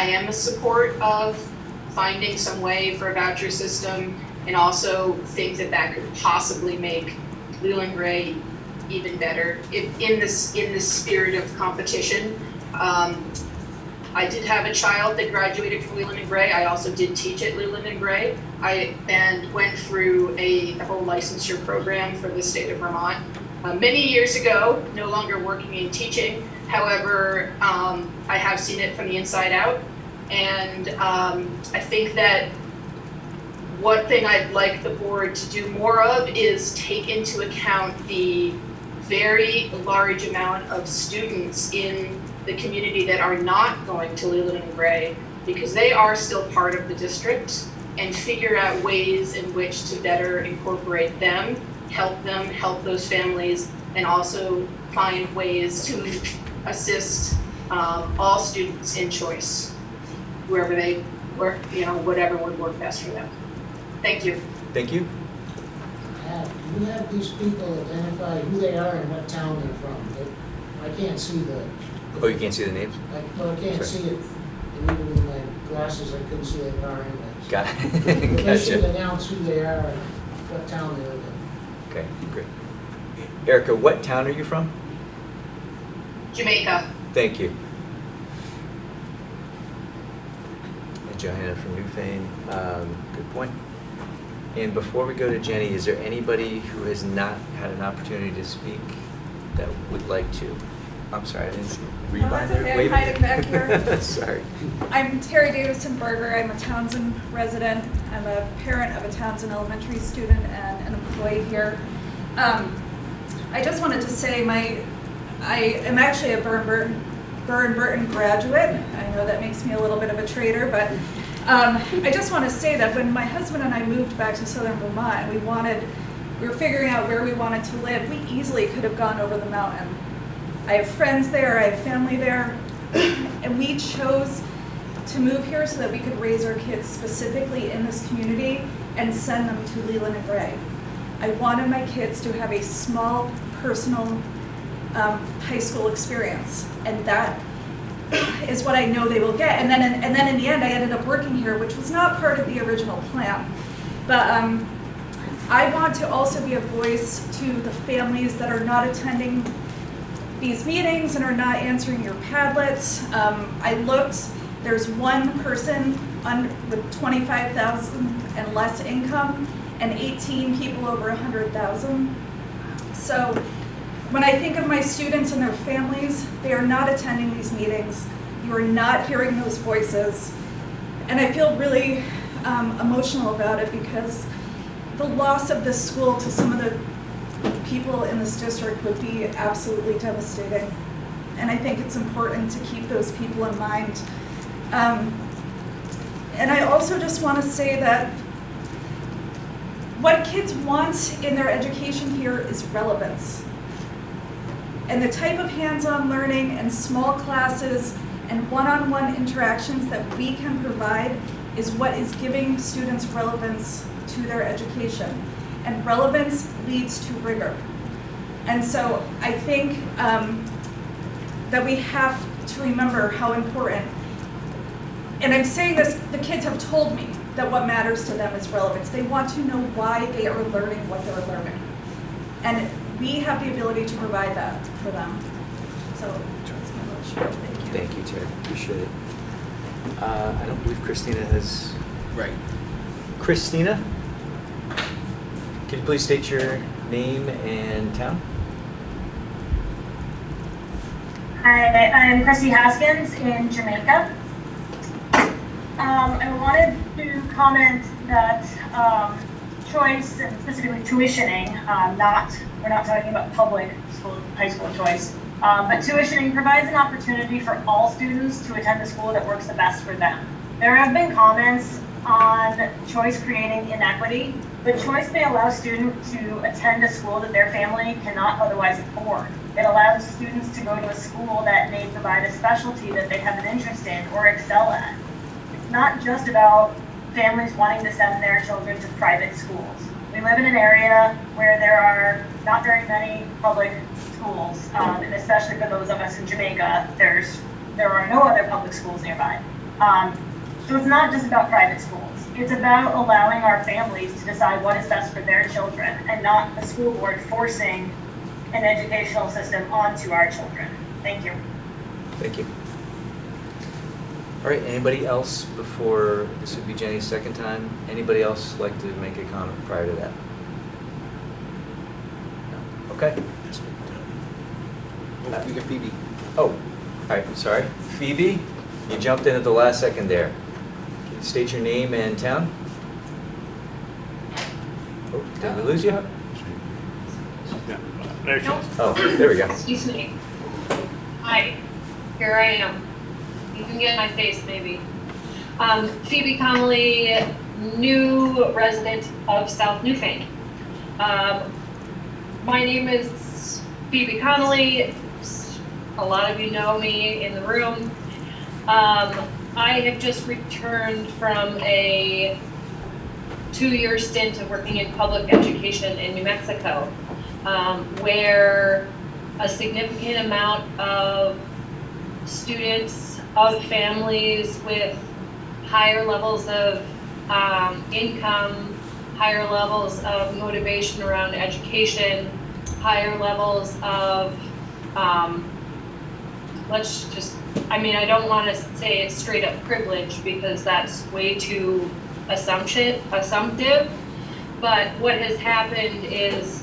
am a support of finding some way for a voucher system, and also think that could possibly make Leland Gray even better in this spirit of competition. I did have a child that graduated from Leland and Gray. I also did teach at Leland and Gray. And went through a whole licensure program for the state of Vermont many years ago, no longer working in teaching. However, I have seen it from the inside out. And I think that one thing I'd like the board to do more of is take into account the very large amount of students in the community that are not going to Leland and Gray, because they are still part of the district, and figure out ways in which to better incorporate them, help those families, and also find ways to assist all students in choice, wherever they work, whatever would work best for them. Thank you. Thank you. Do you have these people identify who they are and what town they're from? I can't see the... Oh, you can't see the names? I can't see it. And even with my glasses, I couldn't see that far anyways. Got it. They should Gotcha. announce who they are and what town they live in. Okay, great. Erica, what town are you from? Jamaica. Thank you. And Johanna from Newfane. Good point. And before we go to Jenny, is there anybody who has not had an opportunity to speak that would like to? I'm sorry, I didn't see. Were you by there? I'm hiding back here. Sorry. I'm Terry Davison-Berger. I'm a Townsend resident. I'm a parent of a Townsend elementary student and an employee here. I just wanted to say I am actually a Burn-Burton graduate. I know that makes me a little bit of a traitor, but I just want to say that when my husband and I moved back to southern Vermont, we were figuring out where we wanted to live. We easily could have gone over the mountain. I have friends there, I have family there, and we chose to move here so that we could raise our kids specifically in this community and send them to Leland and Gray. I wanted my kids to have a small, personal high school experience, and that is what I know they will get. And then in the end, I ended up working here, which was not part of the original plan. But I want to also be a voice to the families that are not attending these meetings and are not answering your Padlets. I looked, there's one person with 25,000 and less income and 18 people over 100,000. So when I think of my students and their families, they are not attending these meetings. You are not hearing those voices. And I feel really emotional about it because the loss of this school to some of the people in this district would be absolutely devastating. And I think it's important to keep those people in mind. And I also just want to say that what kids want in their education here is relevance. And the type of hands-on learning and small classes and one-on-one interactions that we can provide is what is giving students relevance to their education. And relevance leads to rigor. And so I think that we have to remember how important, and I'm saying this, the kids have told me that what matters to them is relevance. They want to know why they are learning what they're learning. And we have the ability to provide that for them. So that's my little short. Thank you. Thank you, Terry. Appreciate it. I don't believe Christina has. Right. Christina, can you please state your name and town? Hi, I'm Chrissy Haskins in Jamaica. I wanted to comment that choice, and specifically tuitioning, we're not talking about public school, high school choice, but tuitioning provides an opportunity for all students to attend a school that works the best for them. There have been comments on choice creating inequity, but choice may allow students to attend a school that their family cannot otherwise afford. It allows students to go to a school that may provide a specialty that they have an interest in or excel at. It's not just about families wanting to send their children to private schools. We live in an area where there are not very many public schools, and especially for those of us in Jamaica, there are no other public schools nearby. So it's not just about private schools. It's about allowing our families to decide what is best for their children and not the school board forcing an educational system onto our children. Thank you. Thank you. All right, anybody else before, this would be Jenny's second time, anybody else like to make a comment prior to that? No? Okay. You got Phoebe. Oh, all right, sorry. Phoebe, you jumped in at the last second there. Can you state your name and town? Oh, did we lose you? Yeah. There she is. Oh, there we go. Excuse me. Hi, here I am. You can get my face, maybe. Phoebe Connolly, new resident of South Newfane. My name is Phoebe Connolly. A lot of you know me in the room. I have just returned from a 2-year stint of working in public education in New Mexico, where a significant amount of students, of families with higher levels of income, higher levels of motivation around education, higher levels of, I don't want to say it's straight up privilege because that's way too assumptive, but what has happened is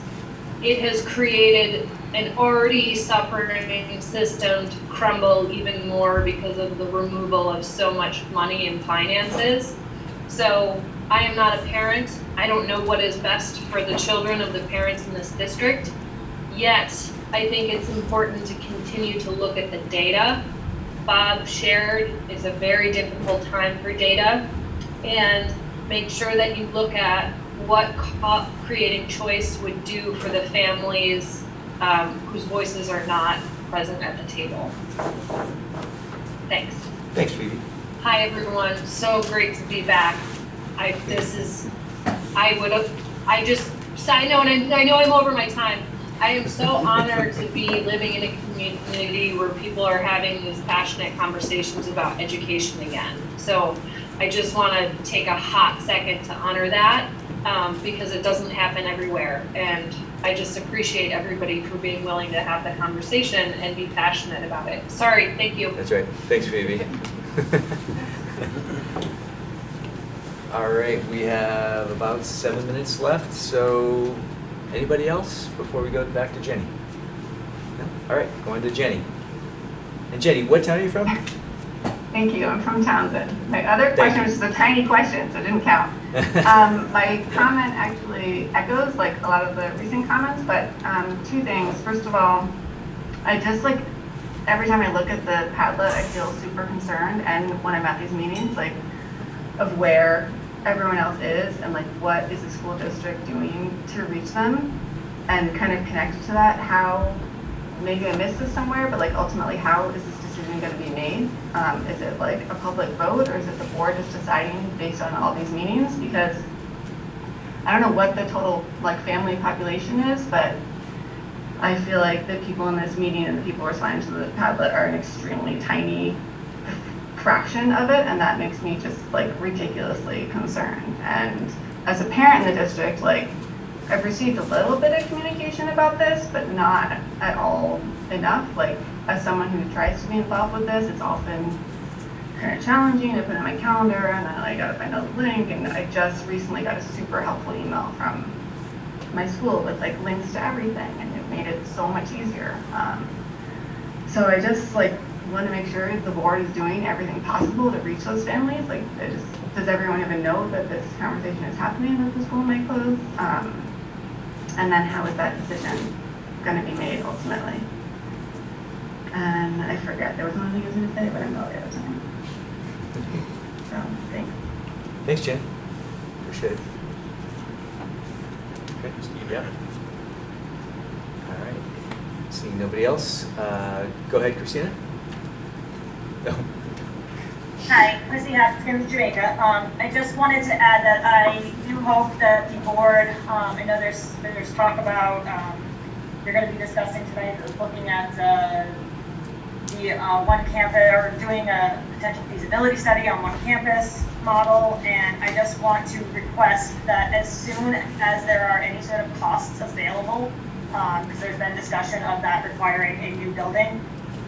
it has created an already suffering system to crumble even more because of the removal of so much money and finances. So I am not a parent. I don't know what is best for the children of the parents in this district. Yet, I think it's important to continue to look at the data. Bob shared it's a very difficult time for data, and make sure that you look at what creating choice would do for the families whose voices are not present at the table. Thanks. Thanks, Phoebe. Hi, everyone. So great to be back. I know I'm over my time. I am so honored to be living in a community where people are having these passionate conversations about education again. So I just want to take a hot second to honor that because it doesn't happen everywhere. And I just appreciate everybody for being willing to have the conversation and be passionate about it. Sorry, thank you. That's right. Thanks, Phoebe. All right, we have about 7 minutes left. So anybody else before we go back to Jenny? No? All right, going to Jenny. And Jenny, what town are you from? Thank you. I'm from Townsend. My other question was just a tiny question, so it didn't count. My comment actually echoes like a lot of the recent comments, but two things. First of all, I just like every time I look at the Padlet, I feel super concerned, and when I'm at these meetings, like of where everyone else is and like what is the school district doing to reach them, and kind of connected to that, how maybe I missed this somewhere, but like ultimately, how is this decision going to be made? Is it like a public vote, or is it the board just deciding based on all these meetings? Because I don't know what the total like family population is, but I feel like the people in this meeting and the people responding to the Padlet are an extremely tiny fraction of it, and that makes me just like ridiculously concerned. And as a parent in the district, like I've received a little bit of communication about this, but not at all enough. Like as someone who tries to be involved with this, it's often kind of challenging to put in my calendar, and then I gotta find a link. And I just recently got a super helpful email from my school with like links to everything, and it made it so much easier. So I just like want to make sure the board is doing everything possible to reach those families. Like, does everyone even know that this conversation is happening, that the school may close? And then how is that decision going to be made ultimately? And I forget, there was one thing I was going to say, but I'm really out of time. So, thanks. Thanks, Jen. Appreciate it. Okay, yeah. All right. Seeing nobody else, go ahead, Christina. No. Hi, Chrissy Hopkins, Jamaica. I just wanted to add that I do hope that the board, I know there's talk about, you're going to be discussing tonight, looking at the one campus, or doing a potential feasibility study on one campus model, and I just want to request that as soon as there are any sort of costs available, because there's been discussion of that requiring a new building,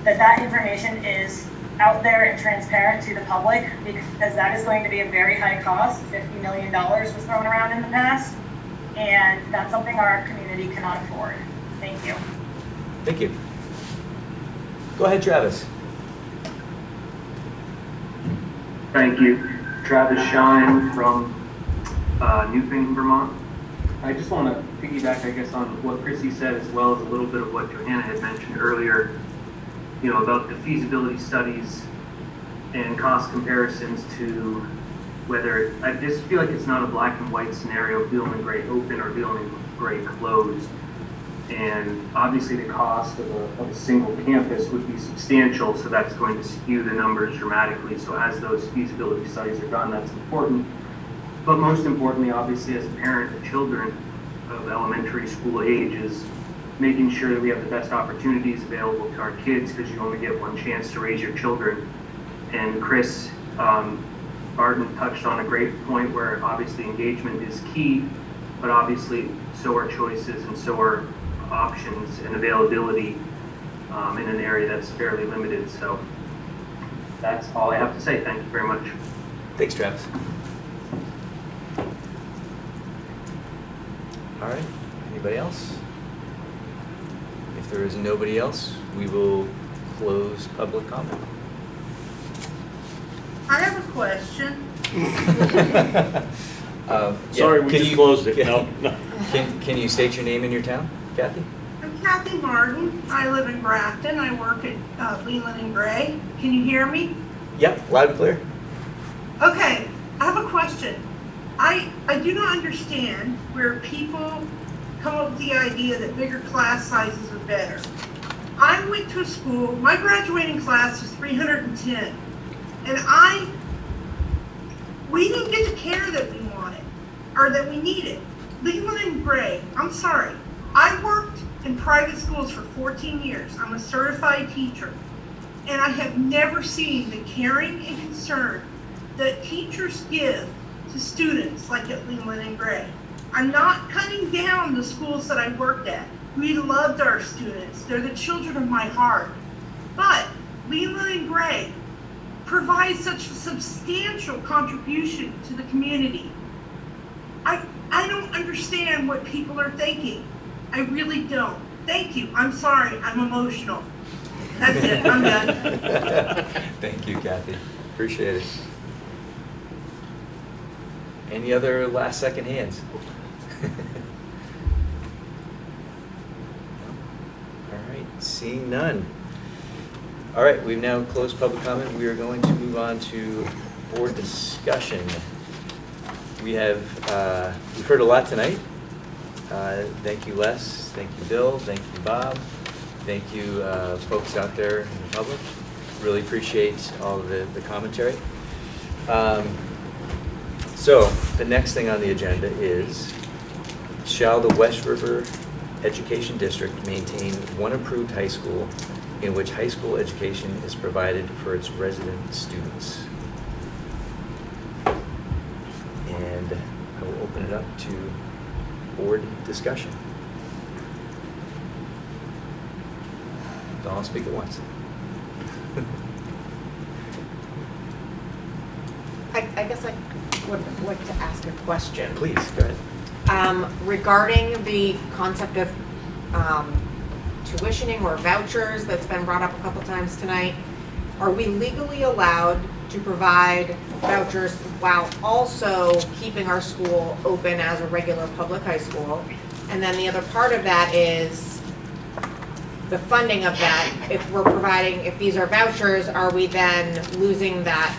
that information is out there and transparent to the public, because that is going to be a very high cost. $50 million was thrown around in the past, and that's something our community cannot afford. Thank you. Thank you. Go ahead, Travis. Thank you. Travis Shine from Newfane, Vermont. I just want to piggyback, I guess, on what Chrissy said, as well as a little bit of what Johanna had mentioned earlier, you know, about the feasibility studies and cost comparisons to whether, I just feel like it's not a black and white scenario, Leland and Gray open or Leland and Gray closed. And obviously the cost of a single campus would be substantial, so that's going to skew the numbers dramatically. So as those feasibility studies are done, that's important. But most importantly, obviously, as a parent of children of elementary school age, is making sure that we have the best opportunities available to our kids, because you only get one chance to raise your children. And Chris Barton touched on a great point where obviously engagement is key, but obviously so are choices and so are options and availability in an area that's fairly limited. So that's all I have to say. Thank you very much. Thanks, Travis. All right, anybody else? If there is nobody else, we will close public comment. I have a question. Sorry, we just closed it. No. Can you state your name and your town, Kathy? I'm Kathy Martin. I live in Grafton. I work at Leland and Gray. Can you hear me? Yep, loud and clear. Okay, I have a question. I do not understand where people come up with the idea that bigger class sizes are better. I went to a school, my graduating class was 310, and we didn't get the care that we wanted, or that we needed. Leland and Gray, I'm sorry, I worked in private schools for 14 years. I'm a certified teacher, and I have never seen the caring and concern that teachers give to students like at Leland and Gray. I'm not cutting down the schools that I worked at. We loved our students. They're the children of my heart. But Leland and Gray provides such a substantial contribution to the community. I don't understand what people are thinking. I really don't. Thank you. I'm sorry. I'm emotional. That's it. I'm done. Thank you, Kathy. Appreciate it. Any other last second hands? All right, seeing none. All right, we've now closed public comment. We are going to move on to board discussion. We've heard a lot tonight. Thank you, Les. Thank you, Bill. Thank you, Bob. Thank you, folks out there in the public. Really appreciate all of the commentary. So the next thing on the agenda is, shall the West River Education District maintain one approved high school in which high school education is provided for its resident students? And I will open it up to board discussion. Don't all speak at once. I guess I would like to ask a question. Please, go ahead. Regarding the concept of tuitioning or vouchers that's been brought up a couple times tonight, are we legally allowed to provide vouchers while also keeping our school open as a regular public high school? And then the other part of that is the funding of that. If we're providing, if these are vouchers, are we then losing that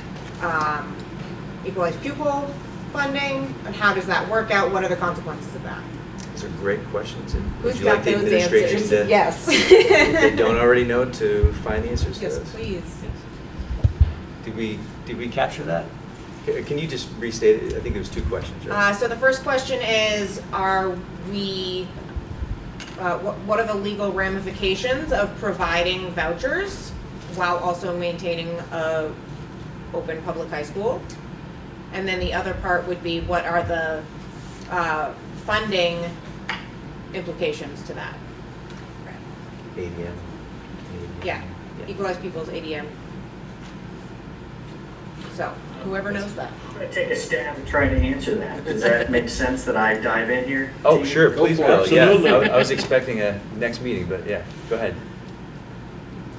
equalized pupil funding? And how does that work out? What are the consequences of that? Those are great questions. And would Who's you like got the those administration answers? to, Yes. if they don't already know, to find the answers to Yes, those? please. Did we capture that? Can you just restate it? I think there was two questions, right? So the first question is, are we, what are the legal ramifications of providing vouchers while also maintaining a open public high school? And then the other part would be, what are the funding implications to that? ADM. Yeah, equalized pupils, ADM. So, whoever knows that. I'm going to take a stab at trying to answer that. Does that make sense that I dive in here? Oh, sure, please, for it. Bill. Yeah, Absolutely. I was expecting a next meeting, but yeah, go ahead.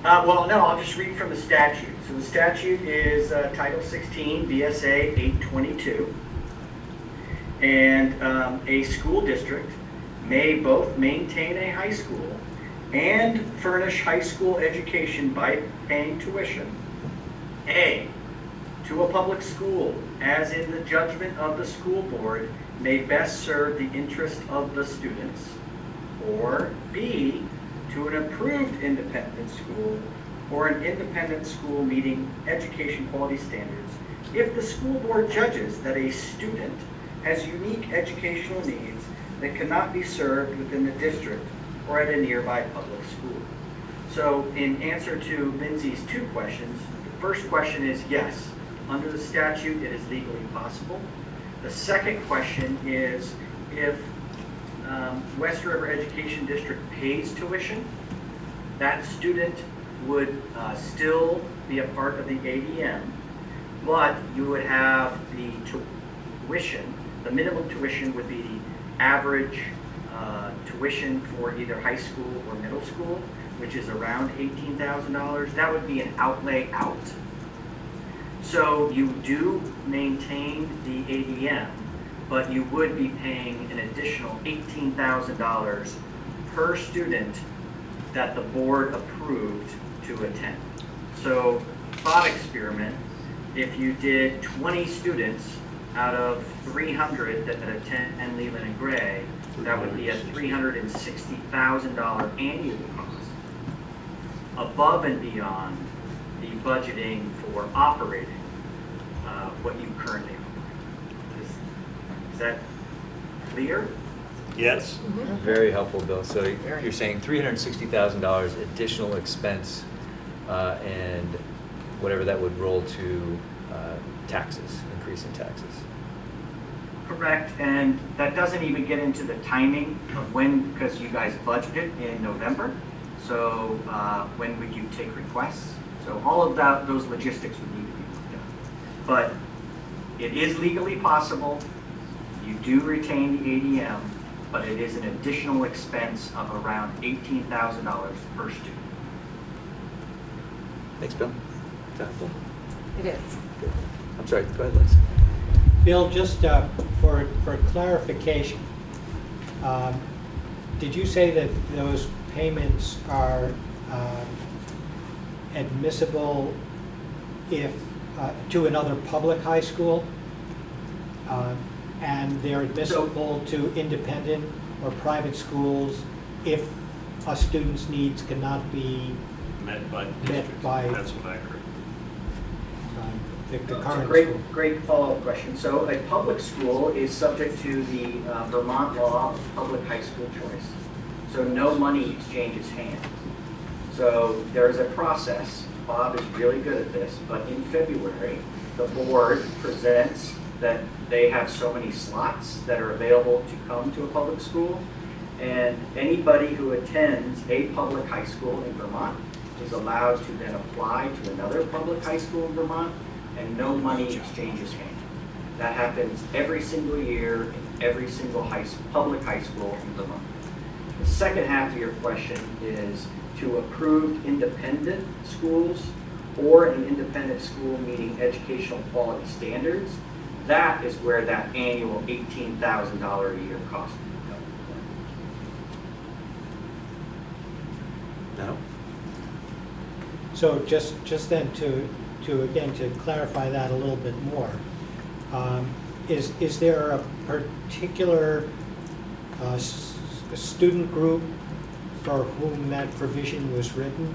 Well, no, I'll just read from the statute. So the statute is Title 16, V.S.A. 822. And a school district may both maintain a high school and furnish high school education by paying tuition, A, to a public school, as in the judgment of the school board may best serve the interest of the students, or B, to an approved independent school or an independent school meeting education quality standards if the school board judges that a student has unique educational needs that cannot be served within the district or at a nearby public school. So in answer to Lindsay's two questions, the first question is yes, under the statute it is legally possible. The second question is if West River Education District pays tuition, that student would still be a part of the ADM, but you would have the tuition, the minimum tuition would be the average tuition for either high school or middle school, which is around $18,000. That would be an outlay out. So you do maintain the ADM, but you would be paying an additional $18,000 per student that the board approved to attend. So thought experiment, if you did 20 students out of 300 that attend Leland and Gray, that would be a $360,000 annual cost, above and beyond the budgeting for operating what you currently operate. Is that clear? Yes. Very helpful, Bill. So you're saying $360,000 additional expense and whatever that would roll to taxes, increase in taxes. Correct, and that doesn't even get into the timing of when, because you guys budgeted in November. So when would you take requests? So all of that, those logistics would need to be looked at. But it is legally possible. You do retain the ADM, but it is an additional expense of around $18,000 per student. Thanks, Bill. Is that helpful? It is. Good. I'm sorry, go ahead, Liz. Bill, just for clarification, did you say that those payments are admissible if to another public high school, and they're admissible to independent or private schools if a student's needs cannot be Met by the met district. by That's what I heard. the It's a current great, school? great follow-up question. So a public school is subject to the Vermont law of public high school choice. So no money exchanges hands. So there's a process. Bob is really good at this, but in February, the board presents that they have so many slots that are available to come to a public school. And anybody who attends a public high school in Vermont is allowed to then apply to another public high school in Vermont, and no money exchanges hands. That happens every single year in every single public high school in Vermont. The second half of your question is to approved independent schools or an independent school meeting educational quality standards. That is where that annual $18,000 a year cost would come. No? So just then to clarify that a little bit more, is there a particular student group for whom that provision was written,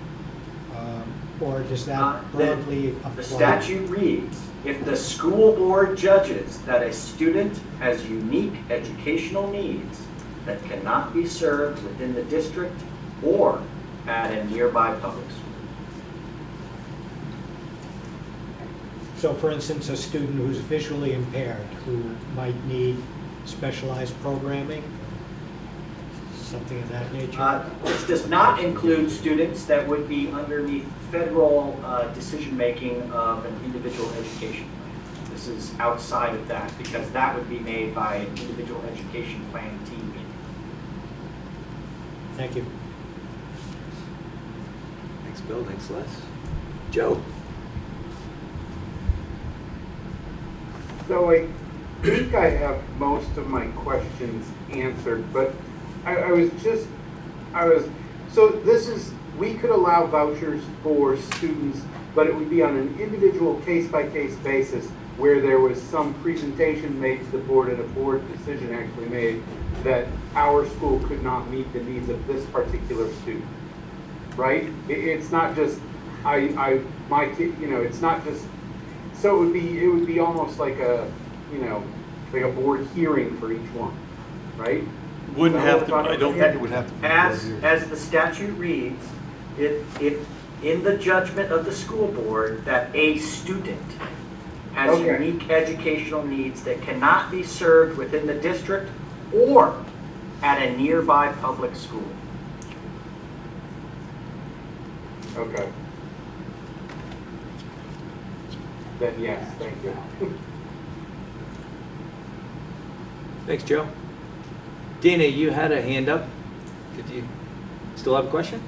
or does that broadly apply? The statute reads, if the school board judges that a student has unique educational needs that cannot be served within the district or at a nearby public school. So for instance, a student who's visually impaired, who might need specialized programming, something of that nature? This does not include students that would be underneath federal decision-making of an individual education plan. This is outside of that because that would be made by an individual education plan team meeting. Thank you. Thanks, Bill. Thanks, Les. Joe? So I think I have most of my questions answered, but so this is, we could allow vouchers for students, but it would be on an individual case-by-case basis where there was some presentation made to the board and a board decision actually made that our school could not meet the needs of this particular student, right? It's not just, my kid, it's not just, so it would be almost like a, like a board hearing for each one, right? Wouldn't have to, I don't think it would have to be. As the statute reads, if in the judgment of the school board that a student has unique educational needs that cannot be served within the district or at a nearby public school. Okay. Then yes, thank you. Thanks, Joe. Dana, you had a hand up. Did you still have a question?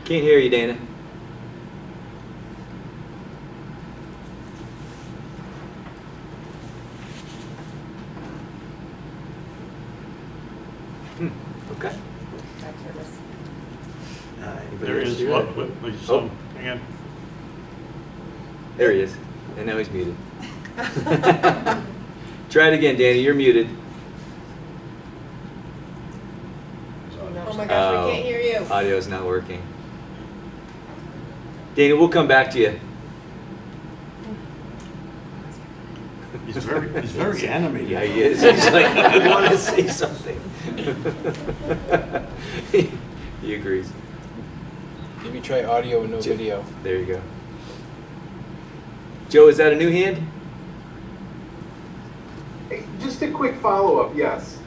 Can't hear you, Dana. Okay. There is some, hang on. There he is. And now he's muted. Try it again, Danny. You're muted. Oh my gosh, we can't hear you. Audio's not working. Dana, we'll come back to you. He's very animated. Yeah, he is. He's like, I want to say something. He agrees. Maybe try audio and no video. There you go. Joe, is that a new hand? Just a quick follow-up, yes.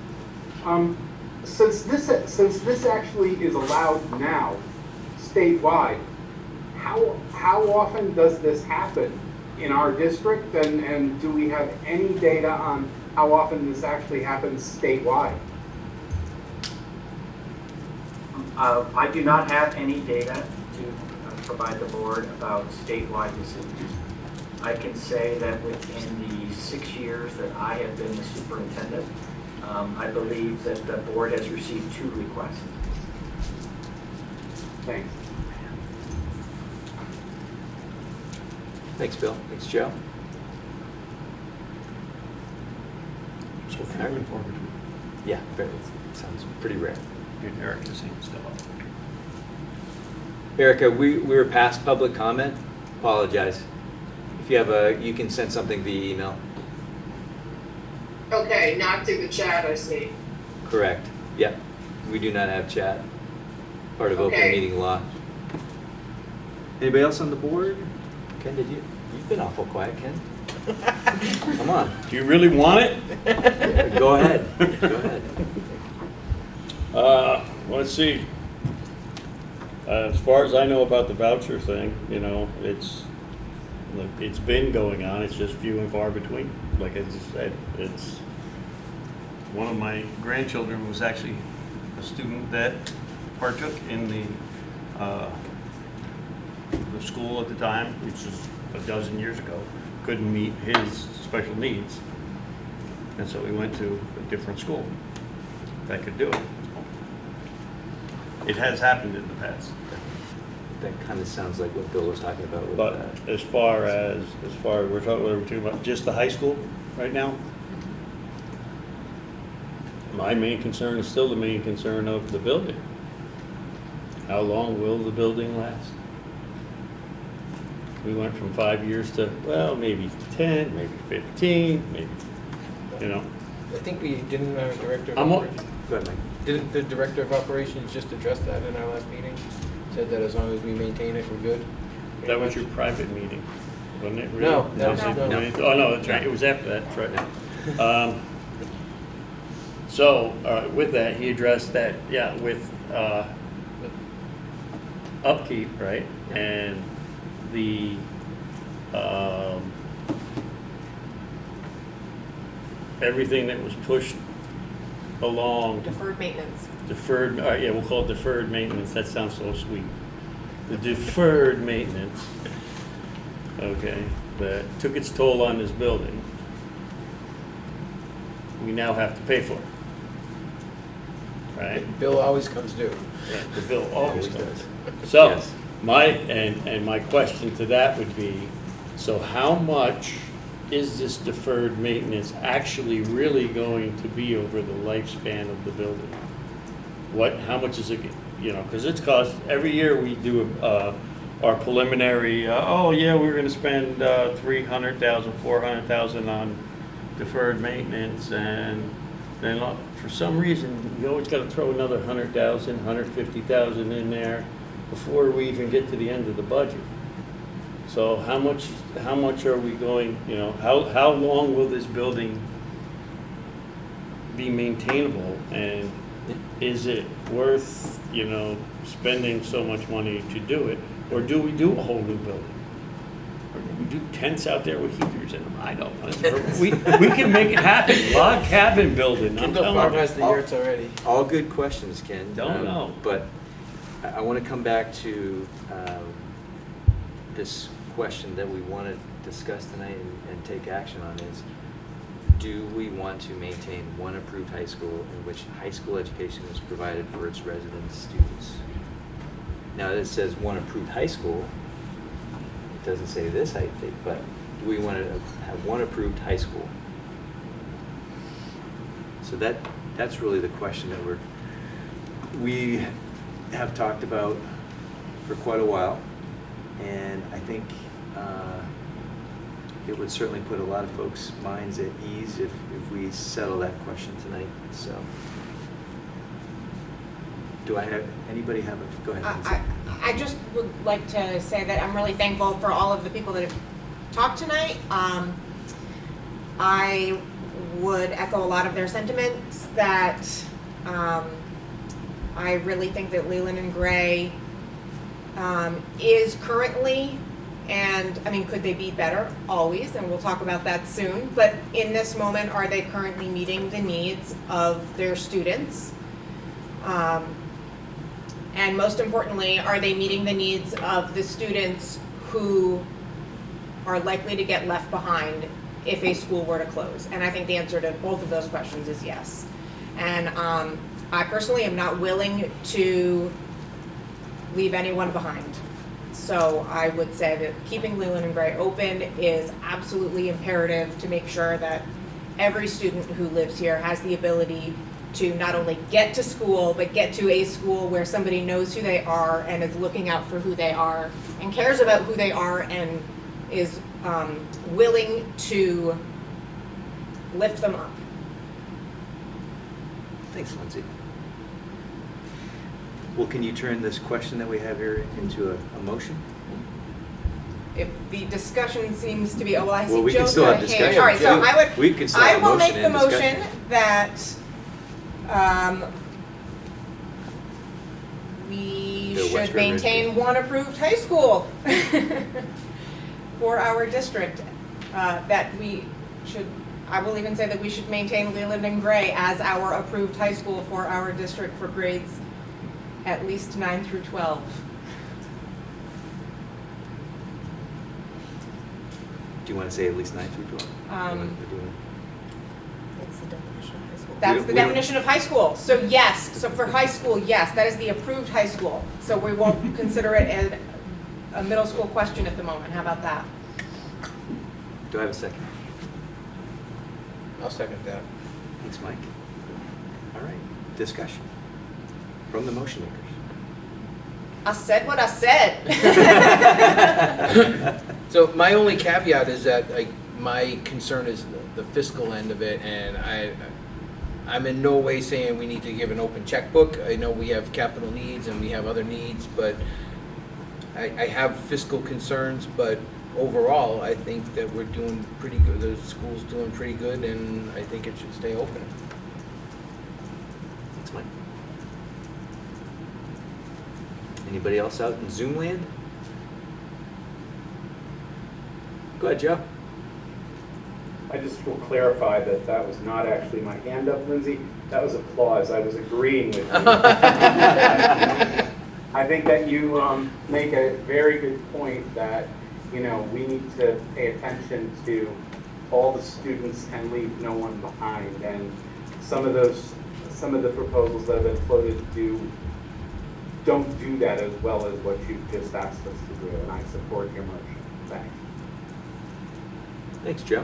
Since this actually is allowed now, statewide, how often does this happen in our district, and do we have any data on how often this actually happens statewide? I do not have any data to provide the board about statewide decisions. I can say that within the 6 years that I have been the superintendent, I believe that the board has received 2 requests. Thanks. Thanks, Bill. Thanks, Joe. So few and far between. Yeah, very, sounds pretty rare. Good, Erica seems still up. Erica, we were past public comment. Apologize. If you have you can send something via email. Okay, not through the chat, I see. Correct. Yep. We do not have chat. Part of open Okay. meeting law. Anybody else on the board? Ken, you've been awful quiet, Ken. Come on. Do you really want it? Go ahead. Go ahead. Let's see. As far as I know about the voucher thing, you know, it's been going on. It's just few and far between. Like I just said, it's one of my grandchildren was actually a student that partook in the school at the time, which was a dozen years ago. Couldn't meet his special needs, and so we went to a different school that could do it. It has happened in the past. That kind of sounds like what Bill was talking about with But that. as far as we're talking about just the high school right now, my main concern is still the main concern of the building. How long will the building last? We went from 5 years to, well, maybe 10, maybe 15, maybe, you know. I think we didn't have a director of I'm all- operations. Go ahead, Mike. Didn't the director of operations just address that in our last meeting? Said that as long as we maintain it, we're good? That was your private meeting, wasn't it? No, that was- it? no. Oh, no, that's right, it was after that, that's right. So, with that, he addressed that, yeah, with upkeep, right? And the everything that was pushed along. Deferred maintenance. Deferred, yeah, we'll call it deferred maintenance, that sounds so sweet. The deferred maintenance, okay, that took its toll on this building, we now have to pay for it. Right? The bill always comes due. Yeah, the bill always Always comes. does. So, Yes. my question to that would be, so how much is this deferred maintenance actually really going to be over the lifespan of the building? How much is it, you know, because it's cost, every year we do our preliminary, oh yeah, we're gonna spend $300,000, $400,000 on deferred maintenance, and then for some reason, you always gotta throw another $100,000, $150,000 in there before we even get to the end of the budget. So how much are we going, you know, how long will this building be maintainable, and is it worth, you know, spending so much money to do it, or do we do a whole new building? Or do we do tents out there with heaters in them? I don't know. We can make it happen, log cabin building, I'm Kindle telling far you. past the yurts already. All good questions, Ken. Don't know. But I want to come back to this question that we want to discuss tonight and take action on is, do we want to maintain one approved high school in which high school education is provided for its resident students? Now, it says one approved high school. It doesn't say this, I think, but do we want to have one approved high school? So that's really the question that we have talked about for quite a while, and I think it would certainly put a lot of folks' minds at ease if we settle that question tonight. So, do I have, anybody have a, go ahead. Lindsay. I just would like to say that I'm really thankful for all of the people that have talked tonight. I would echo a lot of their sentiments that I really think that Leland and Gray is currently And, I mean, could they be better? Always, and we'll talk about that soon. But in this moment, are they currently meeting the needs of their students? And most importantly, are they meeting the needs of the students who are likely to get left behind if a school were to close? And I think the answer to both of those questions is yes. And I personally am not willing to leave anyone behind. So I would say that keeping Leland and Gray open is absolutely imperative to make sure that every student who lives here has the ability to not only get to school, but get to a school where somebody knows who they are and is looking out for who they are and cares about who they are and is willing to lift them up. Thanks, Lindsay. Well, can you turn this question that we have here into a motion? If the discussion seems to be, oh, well, I see Well, we can Joe's still got have a hand. discussion. All right, so We can still I have will motion make the and motion discussion. that we The should West River maintain one approved high school for our district. That we should, I will even say that we should maintain Leland and Gray as our approved high school for our district for grades at least 9 through 12. Do you want to say at least 9 through 12? That's the definition of high school. That's the definition of high school. So yes, so for high school, yes, that is the approved high school. So we won't consider it a middle school question at the moment. How about that? Do I have a second? I'll second that. Thanks, Mike. All right, discussion from the motion makers. I said what I said. So my only caveat is that my concern is the fiscal end of it, and I'm in no way saying we need to give an open checkbook. I know we have capital needs and we have other needs, but I have fiscal concerns, but overall, I think that we're doing pretty good. The school's doing pretty good, and I think it should stay open. Thanks, Mike. Anybody else out in Zoom land? Go ahead, Joe. I just will clarify that that was not actually my hand up, Lindsay. That was applause. I was agreeing with you. I think that you make a very good point that, you know, we need to pay attention to all the students and leave no one behind. And some of the proposals that have been floated don't do that as well as what you've just asked us to do, and I support your motion. Thanks. Thanks, Joe.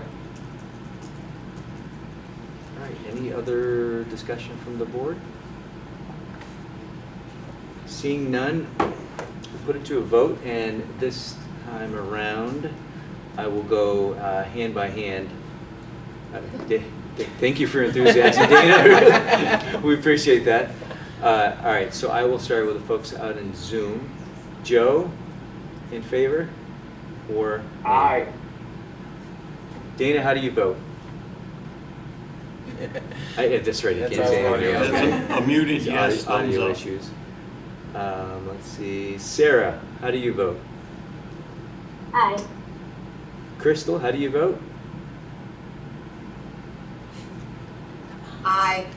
All right, any other discussion from the board? Seeing none, we'll put it to a vote, and this time around, I will go hand by hand. Thank you for your enthusiasm, Dana. We appreciate that. All right, so I will start with the folks out in Zoom. Joe, in favor? Or? Aye. Dana, how do you vote? That's right, you can't say audio. That's a muted yes, thumbs Audio up. issues. Let's see. Sarah, how do you vote? Aye. Crystal, how do you vote? Aye.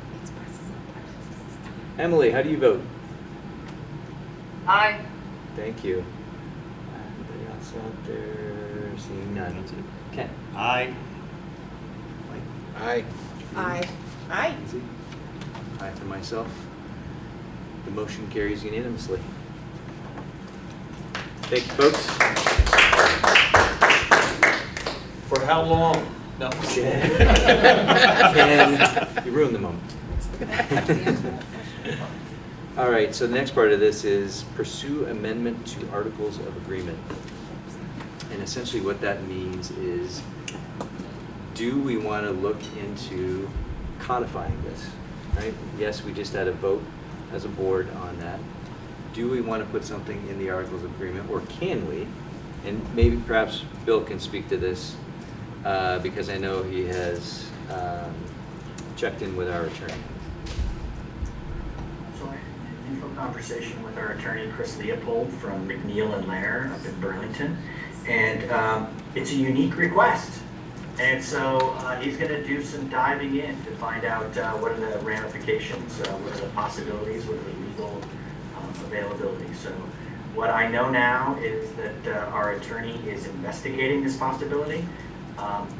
Emily, how do you vote? Aye. Thank you. Anybody else out there? Seeing none. Ken? Aye. Mike? Aye. Aye. Aye. Lindsay? Aye for myself. The motion carries unanimously. Thank you, folks. For how long? No. Ken, you ruined the moment. All right, so the next part of this is pursue amendment to Articles of Agreement. And essentially what that means is, do we want to look into codifying this, right? Yes, we just had a vote as a board on that. Do we want to put something in the Articles of Agreement, or can we? And maybe perhaps Bill can speak to this, because I know he has checked in with our attorney. So an initial conversation with our attorney, Chris Leopold from McNeil and Lair up in Burlington. And it's a unique request. And so he's going to do some diving in to find out what are the ramifications, what are the possibilities, what are the legal availability. So what I know now is that our attorney is investigating this possibility.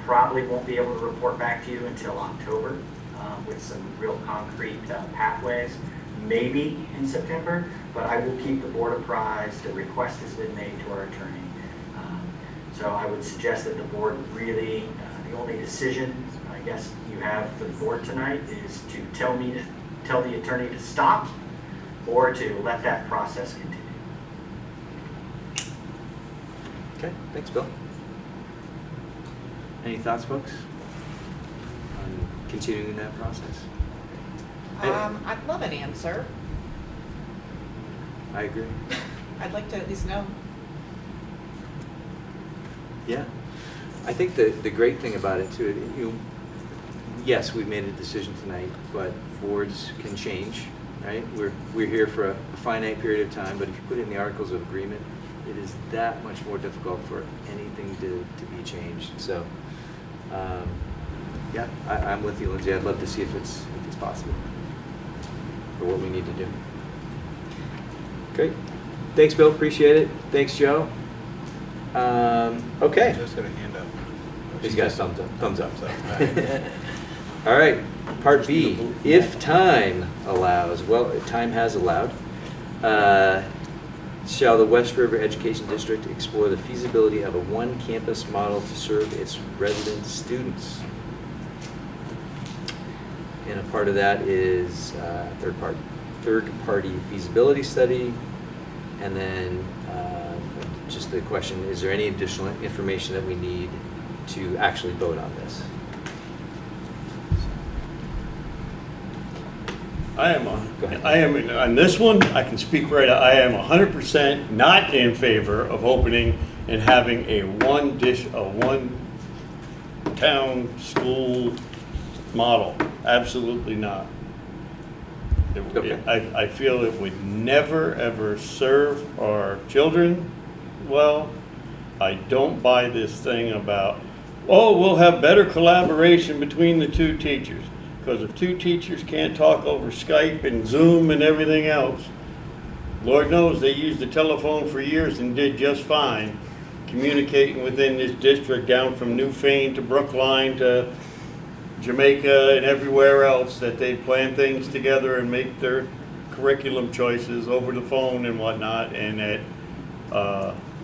Probably won't be able to report back to you until October with some real concrete pathways, maybe in September, but I will keep the board apprised. The request has been made to our attorney. So I would suggest that the board really, the only decision I guess you have for the board tonight is to tell the attorney to stop or to let that process continue. Okay, thanks, Bill. Any thoughts, folks, on continuing that process? I'd love an answer. I agree. I'd like to at least know. Yeah, I think the great thing about it too, yes, we've made a decision tonight, but boards can change, right? We're here for a finite period of time, but if you put in the Articles of Agreement, it is that much more difficult for anything to be changed. So, yeah, I'm with you, Lindsay. I'd love to see if it's possible for what we need to do. Great. Thanks, Bill. Appreciate it. Thanks, Joe. Okay. Joe's got a hand up. He's got a thumbs up. All right. Part B. If time allows, well, time has allowed, shall the West River Education District explore the feasibility of a one-campus model to serve its resident students? And a part of that is third-party feasibility study, and then just the question, is there any additional information that we need to actually vote on this? I am on this one, I can speak right out. I am 100% not in favor of opening and having a one town school model. Absolutely not. Okay. I feel it would never ever serve our children well. I don't buy this thing about, oh, we'll have better collaboration between the two teachers. Because if two teachers can't talk over Skype and Zoom and everything else, Lord knows they used the telephone for years and did just fine communicating within this district down from Newfane to Brookline to Jamaica and everywhere else, that they plan things together and make their curriculum choices over the phone and whatnot, and at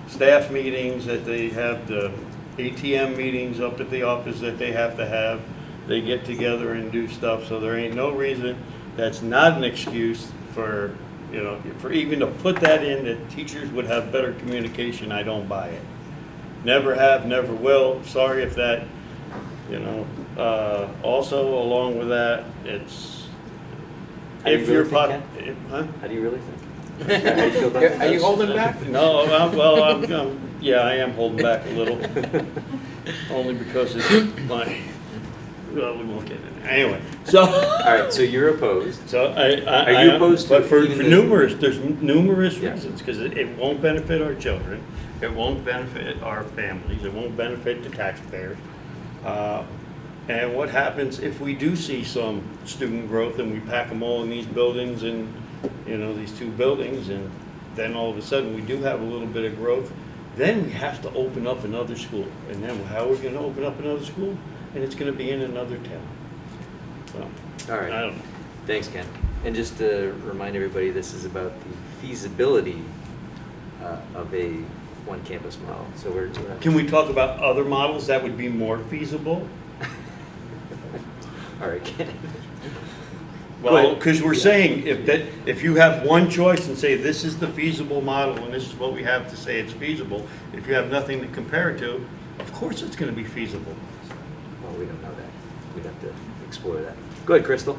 staff meetings that they have, the ATM meetings up at the office that they have to have. They get together and do stuff, so there ain't no reason, that's not an excuse for, for even to put that in, that teachers would have better communication. I don't buy it. Never have, never will. Sorry if that, also along with that, it's, if you're, How do you really think? How do you feel about that? Are you holding back? No, yeah, I am holding back a little. Only because it's well, we won't get in it. Anyway, so. All right, so you're opposed. So Are you opposed to But for even there's numerous reasons, because it won't benefit our children, it won't benefit our families, it won't benefit the taxpayers. And what happens if we do see some student growth and we pack them all in these buildings and, these two buildings, and then all of a sudden we do have a little bit of growth, then we have to open up another school. And then how are we going to open up another school? And it's going to be in another town. So, All right. I don't know. Thanks, Ken. And just to remind everybody, this is about the feasibility of a one-campus model. So we're Can we talk about other models that would be more feasible? All right, Ken. Well, because we're saying if you have one choice and say this is the feasible model and this is what we have to say it's feasible, if you have nothing to compare it to, of course it's going to be feasible. Well, we don't know that. We'd have to explore that. Go ahead, Crystal.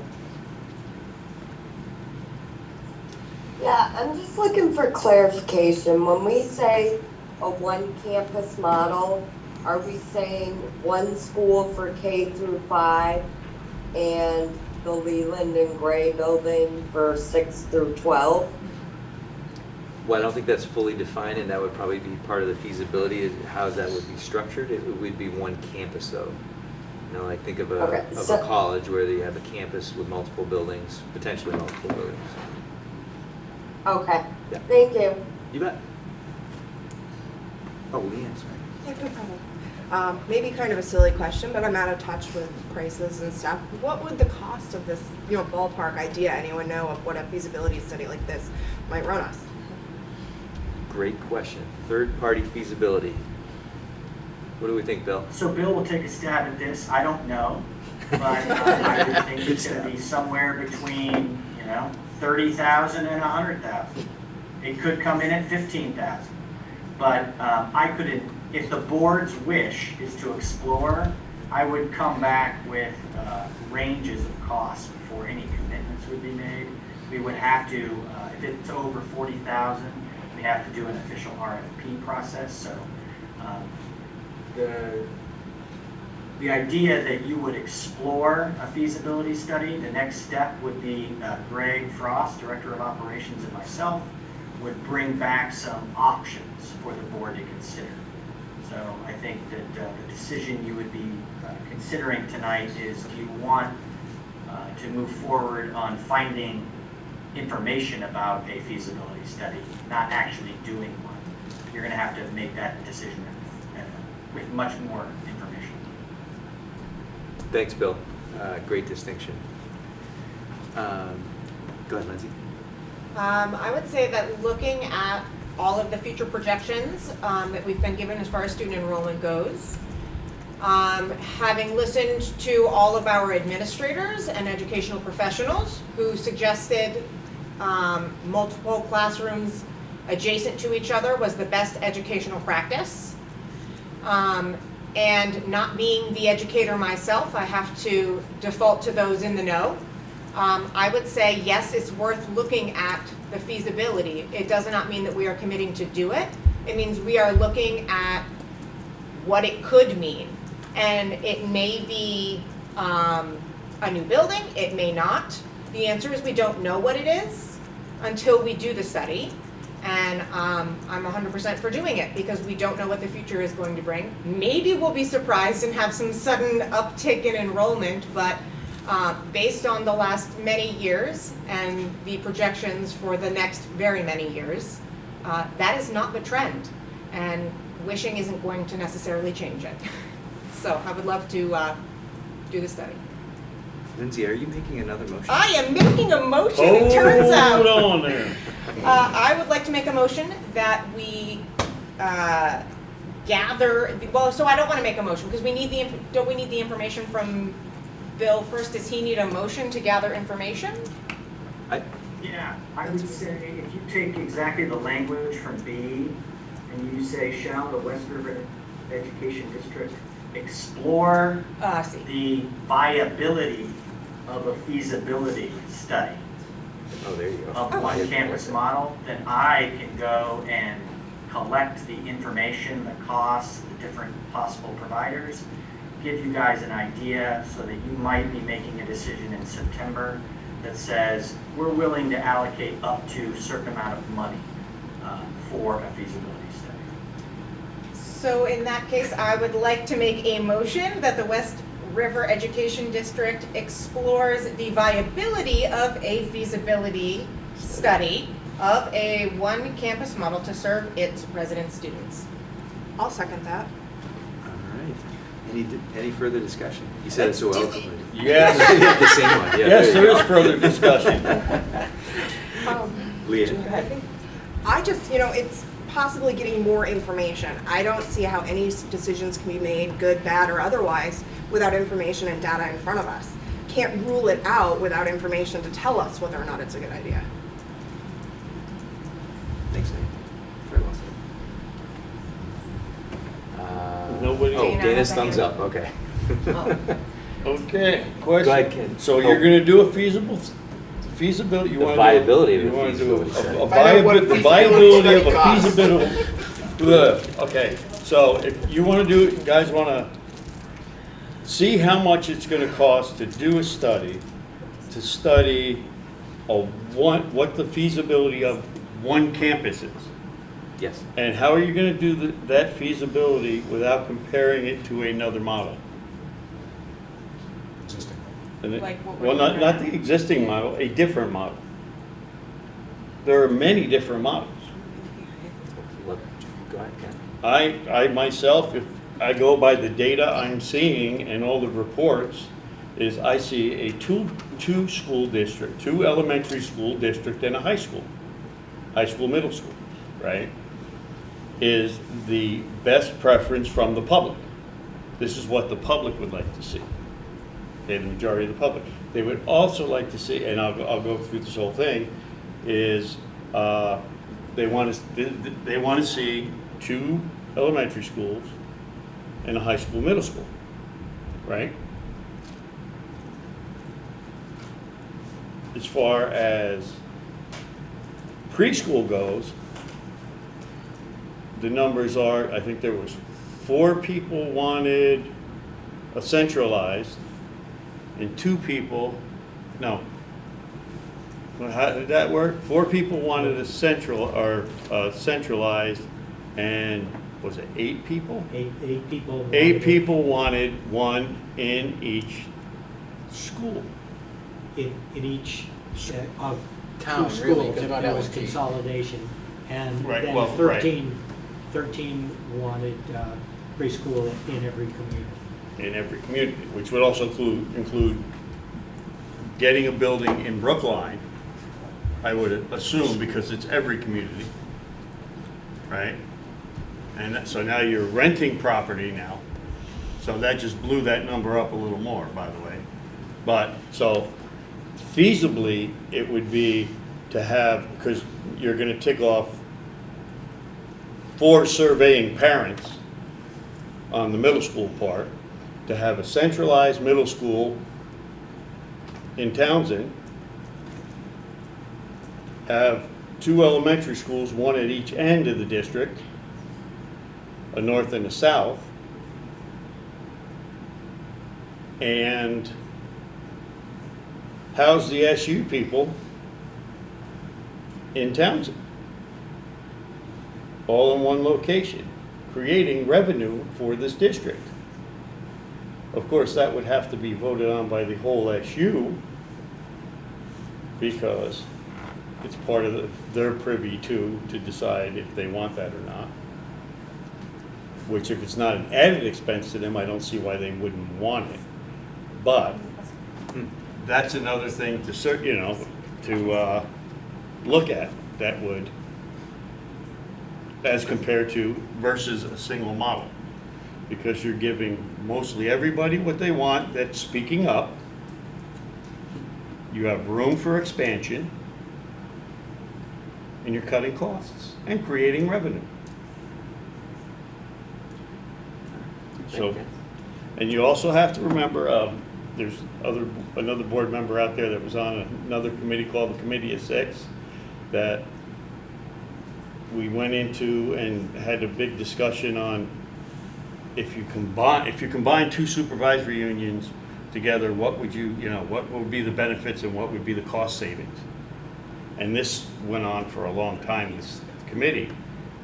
Yeah, I'm just looking for clarification. When we say a one-campus model, are we saying one school for K through 5 and the Leland and Gray building for 6 through 12? Well, I don't think that's fully defined, and that would probably be part of the feasibility, is how that would be structured. It would be one campus, though. You know, like think of Okay, a so- college where you have a campus with multiple buildings, potentially multiple buildings. Okay, Yeah. thank you. You bet. Oh, Leanne, sorry. Yeah, no problem. Maybe kind of a silly question, but I'm out of touch with prices and stuff. What would the cost of this, ballpark idea, anyone know of what a feasibility study like this might run us? Great question. Third-party feasibility. What do we think, Bill? So Bill will take a stab at this. I don't know, but I would think it's going to be somewhere between, 30,000 and 100,000. It could come in at 15,000. But I couldn't, if the board's wish is to explore, I would come back with ranges of costs before any commitments would be made. We would have to, if it's over 40,000, we have to do an official RFP process. So the idea that you would explore a feasibility study, the next step would be Greg Frost, Director of Operations, and myself would bring back some options for the board to consider. So I think that the decision you would be considering tonight is, do you want to move forward on finding information about a feasibility study, not actually doing one? You're going to have to make that decision with much more information. Thanks, Bill. Great distinction. Go ahead, Lindsay. I would say that looking at all of the future projections that we've been given as far as student enrollment goes, having listened to all of our administrators and educational professionals who suggested multiple classrooms adjacent to each other was the best educational practice. And not being the educator myself, I have to default to those in the know. I would say, yes, it's worth looking at the feasibility. It does not mean that we are committing to do it. It means we are looking at what it could mean. And it may be a new building, it may not. The answer is we don't know what it is until we do the study. And I'm 100% for doing it because we don't know what the future is going to bring. Maybe we'll be surprised and have some sudden uptick in enrollment, but based on the last many years and the projections for the next very many years, that is not the trend. And wishing isn't going to necessarily change it. So I would love to do the study. Lindsay, are you making another motion? I am making a motion, it turns out. Hold on there. I would like to make a motion that we gather, well, so I don't want to make a motion because don't we need the information from Bill first? Does he need a motion to gather information? Yeah, I would say if you take exactly the language from B and you say, shall the West River Education District explore the viability of a feasibility study Oh, there you go. of one campus model, then I can go and collect the information, the costs, the different possible providers, give you guys an idea so that you might be making a decision in September that says we're willing to allocate up to a certain amount of money for a feasibility study. So in that case, I would like to make a motion that the West River Education District explores the viability of a feasibility study of a one campus model to serve its resident students. I'll second that. All right. Any further discussion? You said it so eloquently. Yes. The same one. Yeah, Yes, there you is go. further discussion. Leah. I just, it's possibly getting more information. I don't see how any decisions can be made, good, bad, or otherwise, without information and data in front of us. Can't rule it out without information to tell us whether or not it's a good idea. Thanks, Leah. Very well said. Nobody. Oh, Dana's thumbs up, okay. Okay, question. Go ahead, Ken. So you're gonna do a feasibility, you The wanna viability do, of you a wanna do feasibility study. a Find out what a viability of a feasibility feasibility. Okay, so if you wanna do, you guys wanna see how much it's gonna cost to do a study, to study what the feasibility of one campus is. Yes. And how are you gonna do that feasibility without comparing it to another model? Existing. Like what we're Well, not, doing not right the now. existing model, a different model. There are many different models. Look, go ahead, Ken. I myself, if I go by the data I'm seeing and all the reports, is I see a two school district, 2 elementary school district and a high school, middle school, right? Is the best preference from the public. This is what the public would like to see. Okay, the majority of the public. They would also like to see, and I'll go through this whole thing, is they want to see 2 elementary schools and a high school, middle school, right? As far as preschool goes, the numbers are, I think there was 4 people wanted a centralized and 2 people, no. Well, how did that work? 4 people wanted a centralized, and was it 8 people? 8 people. 8 people wanted one in each school. In each of Town, 2 really, schools, 'cause if not there was LG. consolidation. And Right, then well, 13 wanted preschool in every community. In every community, which would also include getting a building in Brookline, I would assume, because it's every community, right? And so now you're renting property now, so that just blew that number up a little more, by the way. But, so feasibly, it would be to have, because you're gonna tick off 4 surveying parents on the middle school part, to have a centralized middle school in Townsend, have 2 elementary schools, 1 at each end of the district, a north and a south, and house the SU people in Townsend, all in one location, creating revenue for this district. Of course, that would have to be voted on by the whole SU, because it's part of their privy to decide if they want that or not. Which, if it's not an added expense to them, I don't see why they wouldn't want it. But that's another thing to look at, that would, as compared to versus a single model. Because you're giving mostly everybody what they want that's speaking up. You have room for expansion, and you're cutting costs and creating revenue. So, and you also have to remember, there's another board member out there that was on another committee called the Committee of 6, that we went into and had a big discussion on if you combine 2 supervisory unions together, what would what would be the benefits and what would be the cost savings? And this went on for a long time, this committee,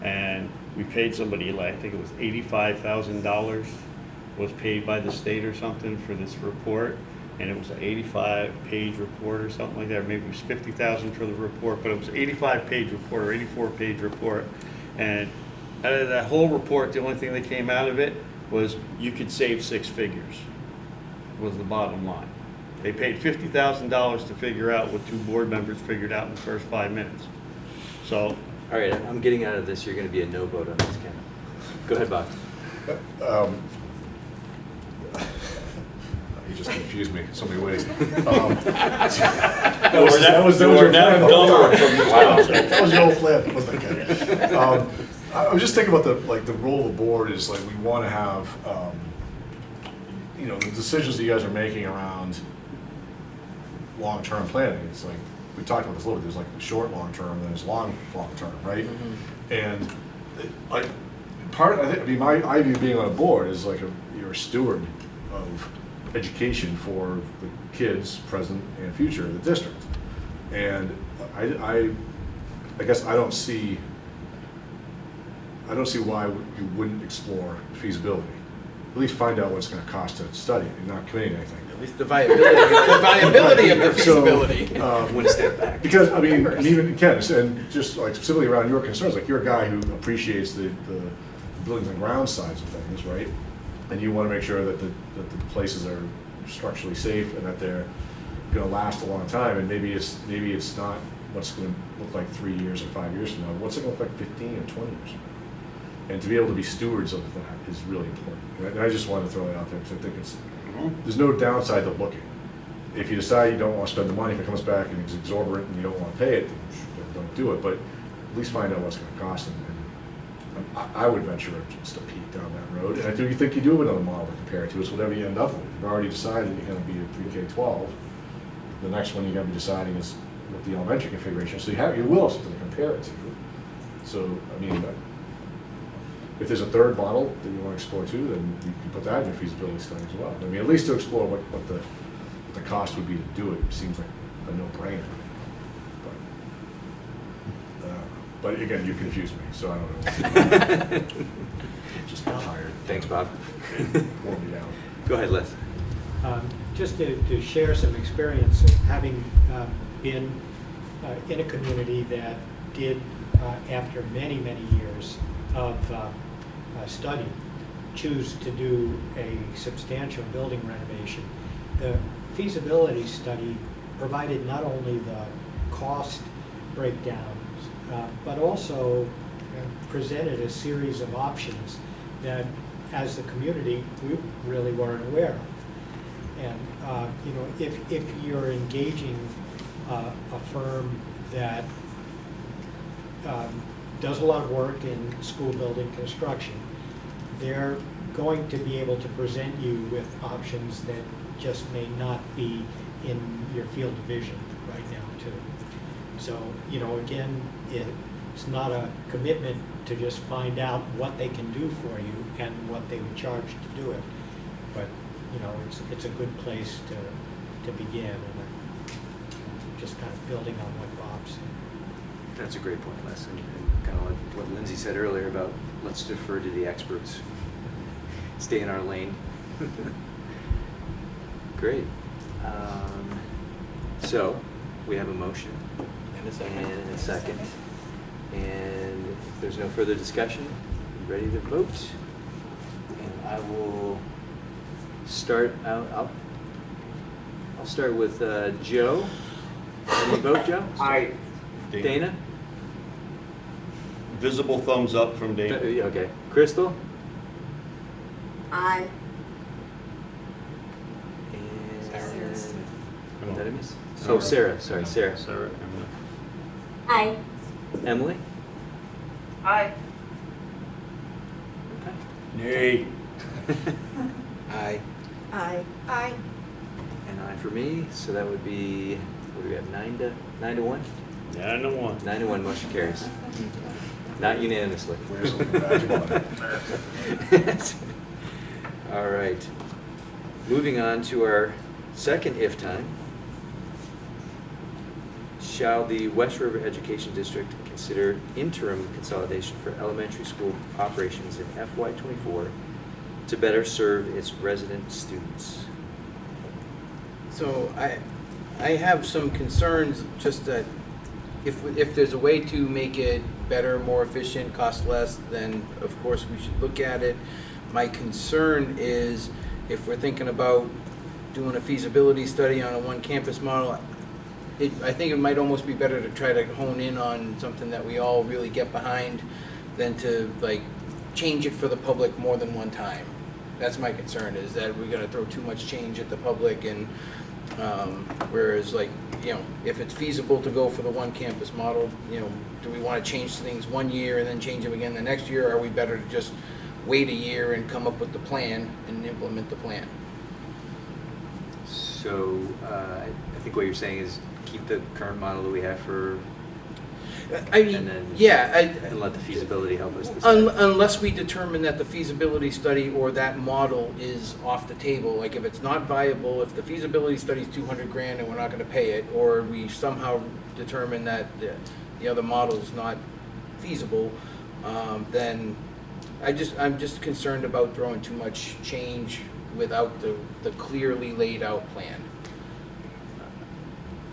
and we paid somebody, I think it was $85,000 was paid by the state or something for this report, and it was an 85-page report or something like that, or maybe it was $50,000 for the report, but it was an 85-page report or 84-page report, and out of that whole report, the only thing that came out of it was you could save 6 figures, was the bottom line. They paid $50,000 to figure out what 2 board members figured out in the first 5 minutes. So, All right, I'm getting out of this. You're going to be a no vote on this, Ken. Go ahead, Bob. You just confused me in so many ways. That was your your plan the whole time. Wow. That was your whole plan, wasn't it? I was just thinking about the role of the board is like we want to have, the decisions that you guys are making around long-term planning. It's like, we talked about this a little bit, there's like short long-term, and then there's long-term, right? Mm-hmm. And my view being on a board is like you're a steward of education for the kids, present and future of the district. And I guess I don't see why you wouldn't explore feasibility. At least find out what it's going to cost to study. You're not committing anything. At least the viability of the feasibility. So, One step back. Because, I mean, and even Ken, and just like specifically around your concerns, like you're a guy who appreciates the buildings and ground sides of things, right? And you want to make sure that the places are structurally safe and that they're going to last a long time. And maybe it's not what's going to look like 3 years or 5 years from now. What's it going to look like 15 or 20 years from now? And to be able to be stewards of that is really important. Right? And I just wanted to throw that out there because I think there's no downside to looking. If you decide you don't want to spend the money, if it comes back and it's exorbitant and you don't want to pay it, then don't do it. But at least find out what's going to cost. And I would venture just a peek down that road. And I do think you do have another model to compare it to. It's whatever you end up with. You've already decided you're going to be a pre-K-12. The next one you're going to be deciding is what the elementary configuration is. So you will have something to compare it to. So, I mean, if there's a third model that you want to explore too, then you can put that in your feasibility study as well. I mean, at least to explore what the cost would be to do it seems like a no-brainer. But again, you confused me, so I don't know. Just tired. Thanks, Bob. Wore me down. Go ahead, Les. Just to share some experience, having been in a community that did, after many, many years of study, choose to do a substantial building renovation. The feasibility study provided not only the cost breakdowns, but also presented a series of options that, as the community, we really weren't aware of. And you know, if you're engaging a firm that does a lot of work in school building construction, they're going to be able to present you with options that just may not be in your field of vision right now too. So, you know, again, it's not a commitment to just find out what they can do for you and what they would charge to do it, but you know, it's a good place to begin, and just kind of building on what Bob said. That's a great point, Les, and kind of like what Lindsay said earlier about let's defer to the experts. Stay in our lane. Great. So we have a motion And a second. and a second. And if there's no further discussion, ready to vote? And I will start out. I'll start with Joe. Any vote, Joe? Aye. Dana? Visible thumbs up from Dana. Okay. Crystal? Aye. And did I miss? Oh, Sarah. Sorry, Sarah. Sarah. Aye. Emily? Aye. Nay. Aye. Aye. Aye. And aye for me, so that would be, what do we have, 9 to 1? 9 to 1. 9 to 1, motion carries. Not unanimously. All right. Moving on to our second if time. Shall the West River Education District consider interim consolidation for elementary school operations in FY24 to better serve its resident students? So I have some concerns, just that if there's a way to make it better, more efficient, cost less, then of course we should look at it. My concern is if we're thinking about doing a feasibility study on a one campus model, I think it might almost be better to try to hone in on something that we all really get behind than to like change it for the public more than one time. That's my concern, is that we're gonna throw too much change at the public, and whereas, like, you know, if it's feasible to go for the one campus model, you know, do we want to change things 1 year and then change them again the next year? Or are we better to just wait a year and come up with the plan and implement the plan? So I think what you're saying is keep the current model that we have for, I mean, and then, yeah, and let the feasibility help us decide. Unless we determine that the feasibility study or that model is off the table, like if it's not viable, if the feasibility study is $200,000 and we're not going to pay it, or we somehow determine that the other model's not feasible, then I'm just concerned about throwing too much change without the clearly laid out plan.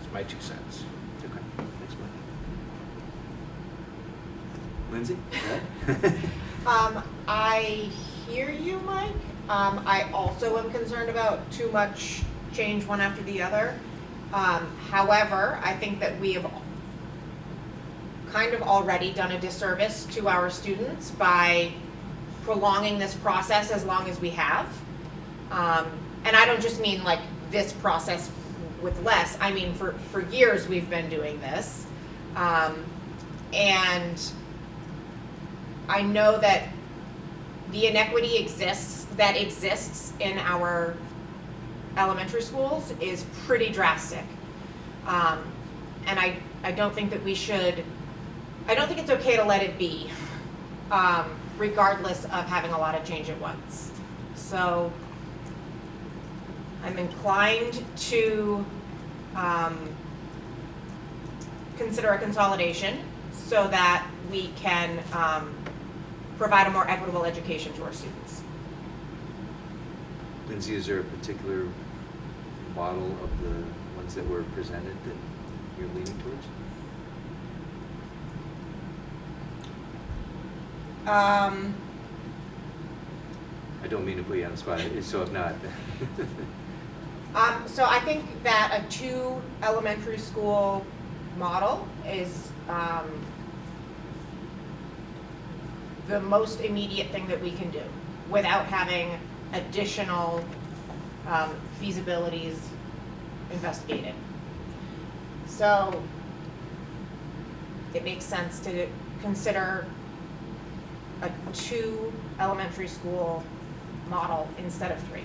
It's my 2 cents. Okay, thanks, Mike. Lindsay? I hear you, Mike. I also am concerned about too much change one after the other. However, I think that we have kind of already done a disservice to our students by prolonging this process as long as we have. And I don't just mean like this process with less, I mean for years we've been doing this. And I know that the inequity that exists in our elementary schools is pretty drastic. And I don't think that I don't think it's okay to let it be, regardless of having a lot of change at once. So I'm inclined to consider a consolidation so that we can provide a more equitable education to our students. Lindsay, is there a particular model of the ones that were presented that you're leaning towards? I don't mean to put you on the spot, so if not. So I think that a 2 elementary school model is the most immediate thing that we can do without having additional feasibilities investigated. So it makes sense to consider a 2 elementary school model instead of 3.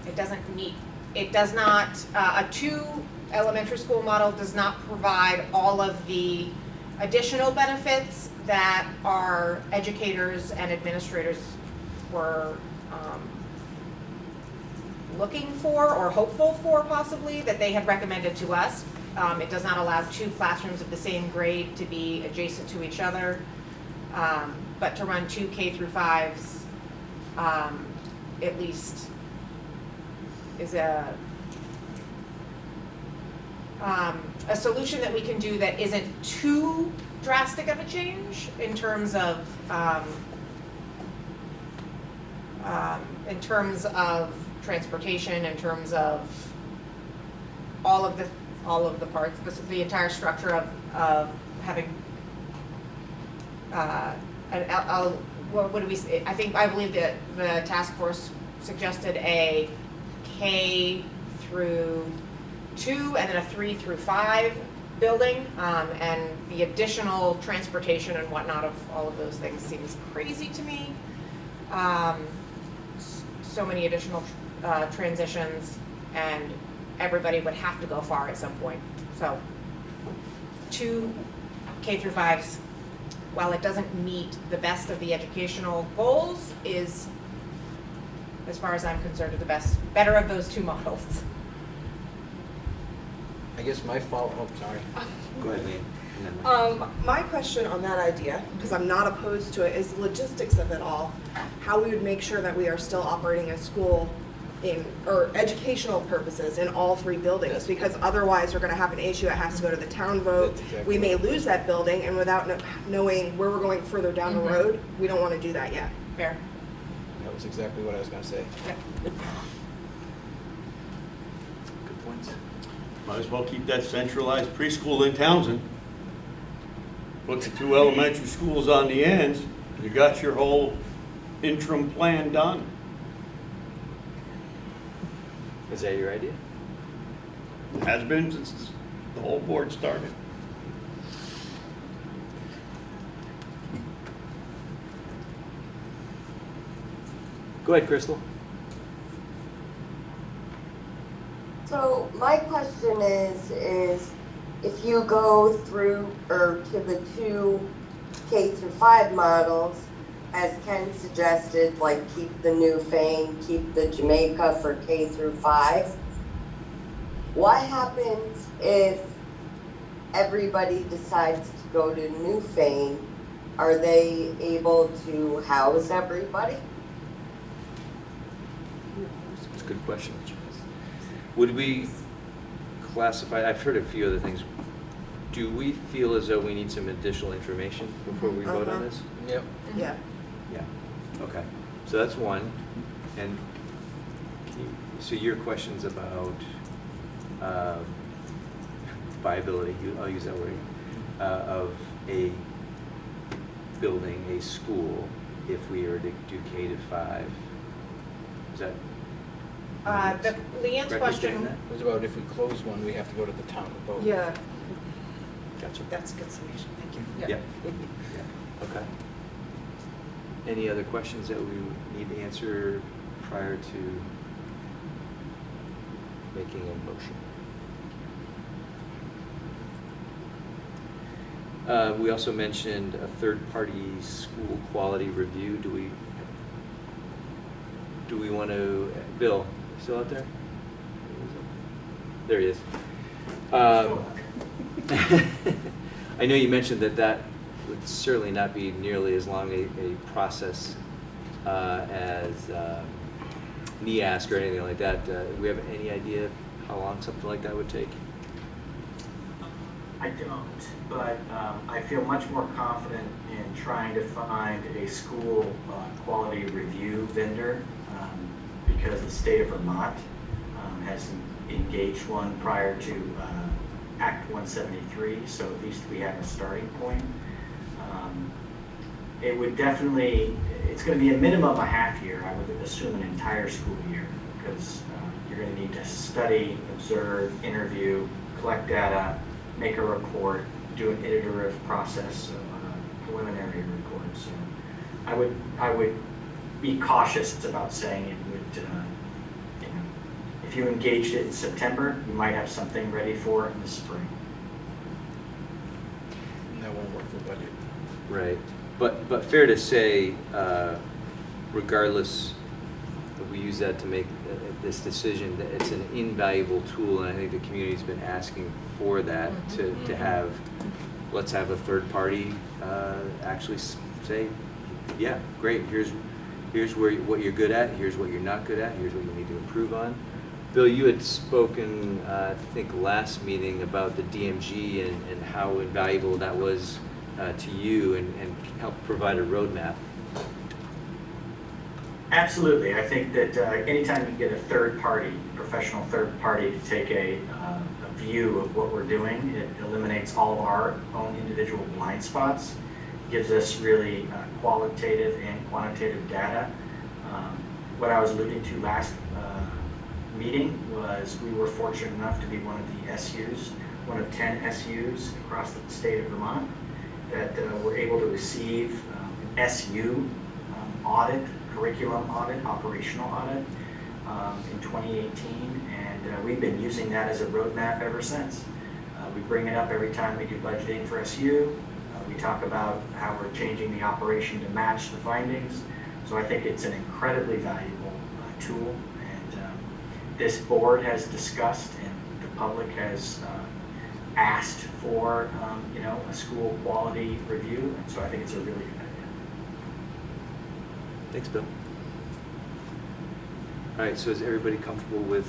A 2 elementary school model does not provide all of the additional benefits that our educators and administrators were looking for or hopeful for possibly, that they had recommended to us. It does not allow 2 classrooms of the same grade to be adjacent to each other, but to run 2 K through 5s at least is a solution that we can do that isn't too drastic of a change in terms of transportation, in terms of all of the parts, the entire structure of having what do we say? I believe that the task force suggested a K through 2 and then a 3 through 5 building, and the additional transportation and whatnot of all of those things seems crazy to me. So many additional transitions, and everybody would have to go far at some point. So 2 K through 5s, while it doesn't meet the best of the educational goals, is, as far as I'm concerned, better of those 2 models. I guess my fault. Oh, sorry. Go ahead, Leanne. My question on that idea, because I'm not opposed to it, is the logistics of it all. How we would make sure that we are still operating a school or educational purposes in all 3 buildings, because otherwise we're going to have an issue. It has to go to the town vote. Exactly we may lose that building, and without knowing where we're going further down the road, we don't want to do that yet. Fair. That was exactly what I was going to say. Yeah. Good points. Might as well keep that centralized preschool in Townsend. Put the 2 elementary schools on the ends, you got your whole interim plan done. Is that your idea? It has been since the whole board started. Go ahead, Crystal. So my question is if you go through or to the 2 K through 5 models, as Ken suggested, like keep the New Fane, keep the Jamaica for K through 5, What happens if everybody decides to go to Newfane? Are they able to house everybody? That's a good question. Would we classify, I've heard a few other things. Do we feel as though we need some additional information before we vote on this? Yep. Yeah. Yeah, okay. So that's one. And so your question's about viability, I'll use that word, of a building, a school, if we were to do K to 5. Is that? Leanne's correct question. in that? Was about if we close one, we have to go to the town to vote. Yeah, Gotcha. that's a good summation, thank you. Yeah. Yeah. Okay. Any other questions that we need to answer prior to making a motion? We also mentioned a third-party school quality review. Do we want to, Bill, still out there? There he is. I know you mentioned that would certainly not be nearly as long a process as NEASC or anything like that. Do we have any idea how long something like that would take? I don't, but I feel much more confident in trying to find a school quality review vendor because the state of Vermont has engaged one prior to Act 173, so at least we have a starting point. It would definitely, it's going to be a minimum of a half year, I would assume an entire school year, because you're going to need to study, observe, interview, collect data, make a report, do an iterative process of a preliminary report. So I would be cautious about saying it would, you know, if you engaged it in September, you might have something ready for it in the spring. And that won't work for budget. Right. But fair to say, regardless if we use that to make this decision, that it's an invaluable tool, and I think the community's been asking for that to have, let's have a third party actually say, yeah, great, here's what you're good at, here's what you're not good at, here's what you need to improve on. Bill, you had spoken, I think last meeting about the DMG and how invaluable that was to you and help provide a roadmap. Absolutely. I think that anytime you get a third party, professional third party to take a view of what we're doing, it eliminates all of our own individual blind spots, gives us really qualitative and quantitative data. What I was alluding to last meeting was we were fortunate enough to be one of the SUs, one of 10 SUs across the state of Vermont that were able to receive an SU audit, curriculum audit, operational audit in 2018, and we've been using that as a roadmap ever since. We bring it up every time we do budgeting for SU. We talk about how we're changing the operation to match the findings. So I think it's an incredibly valuable tool, and this board has discussed and the public has asked for you know, a school quality review, and so I think it's a really good idea. Thanks, Bill. All right, so is everybody comfortable with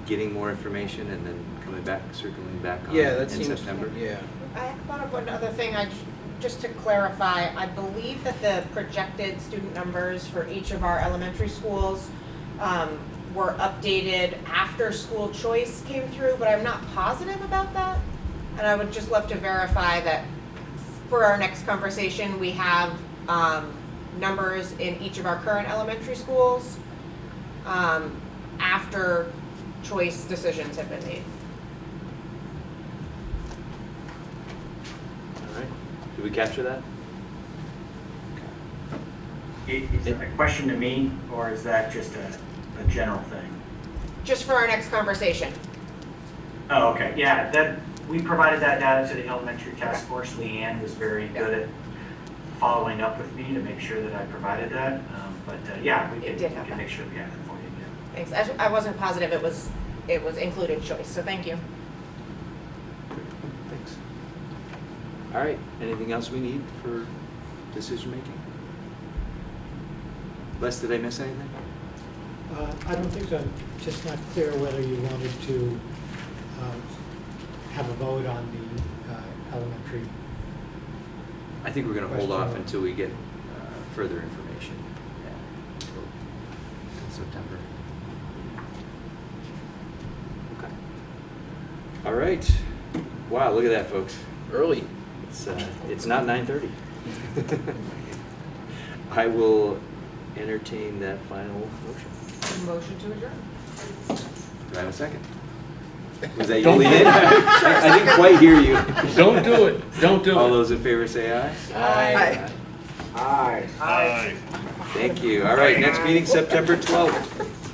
getting more information and then coming back, circling back on in September? Yeah. I thought of one other thing, just to clarify, I believe that the projected student numbers for each of our elementary schools were updated after school choice came through, but I'm not positive about that. And I would just love to verify that for our next conversation, we have numbers in each of our current elementary schools after choice decisions have been made. All right, did we capture that? Is it a question to me, or is that just a general thing? Just for our next conversation. Oh, okay, yeah, that, we provided that data to the elementary task force. Leanne was very good at following up with me to make sure that I provided that. But yeah, we can make sure we have that for you. Yeah. Thanks. I wasn't positive it was it was included choice, so thank you. Thanks. All right, anything else we need for decision making? Les, did I miss anything? I don't think so. Just not clear whether you wanted to have a vote on the elementary. I think we're gonna hold off Question. until we get further information. Yeah, till September. Okay. All right. Wow, look at that, folks. Early. It's not 9:30. I will entertain that final motion. Motion to adjourn. Do I have a second? Was that you lead in? I didn't quite hear you. Don't do it. Don't do All it. those in favor say aye. Aye. Aye. Aye. Thank you. All right, next meeting, September 12th.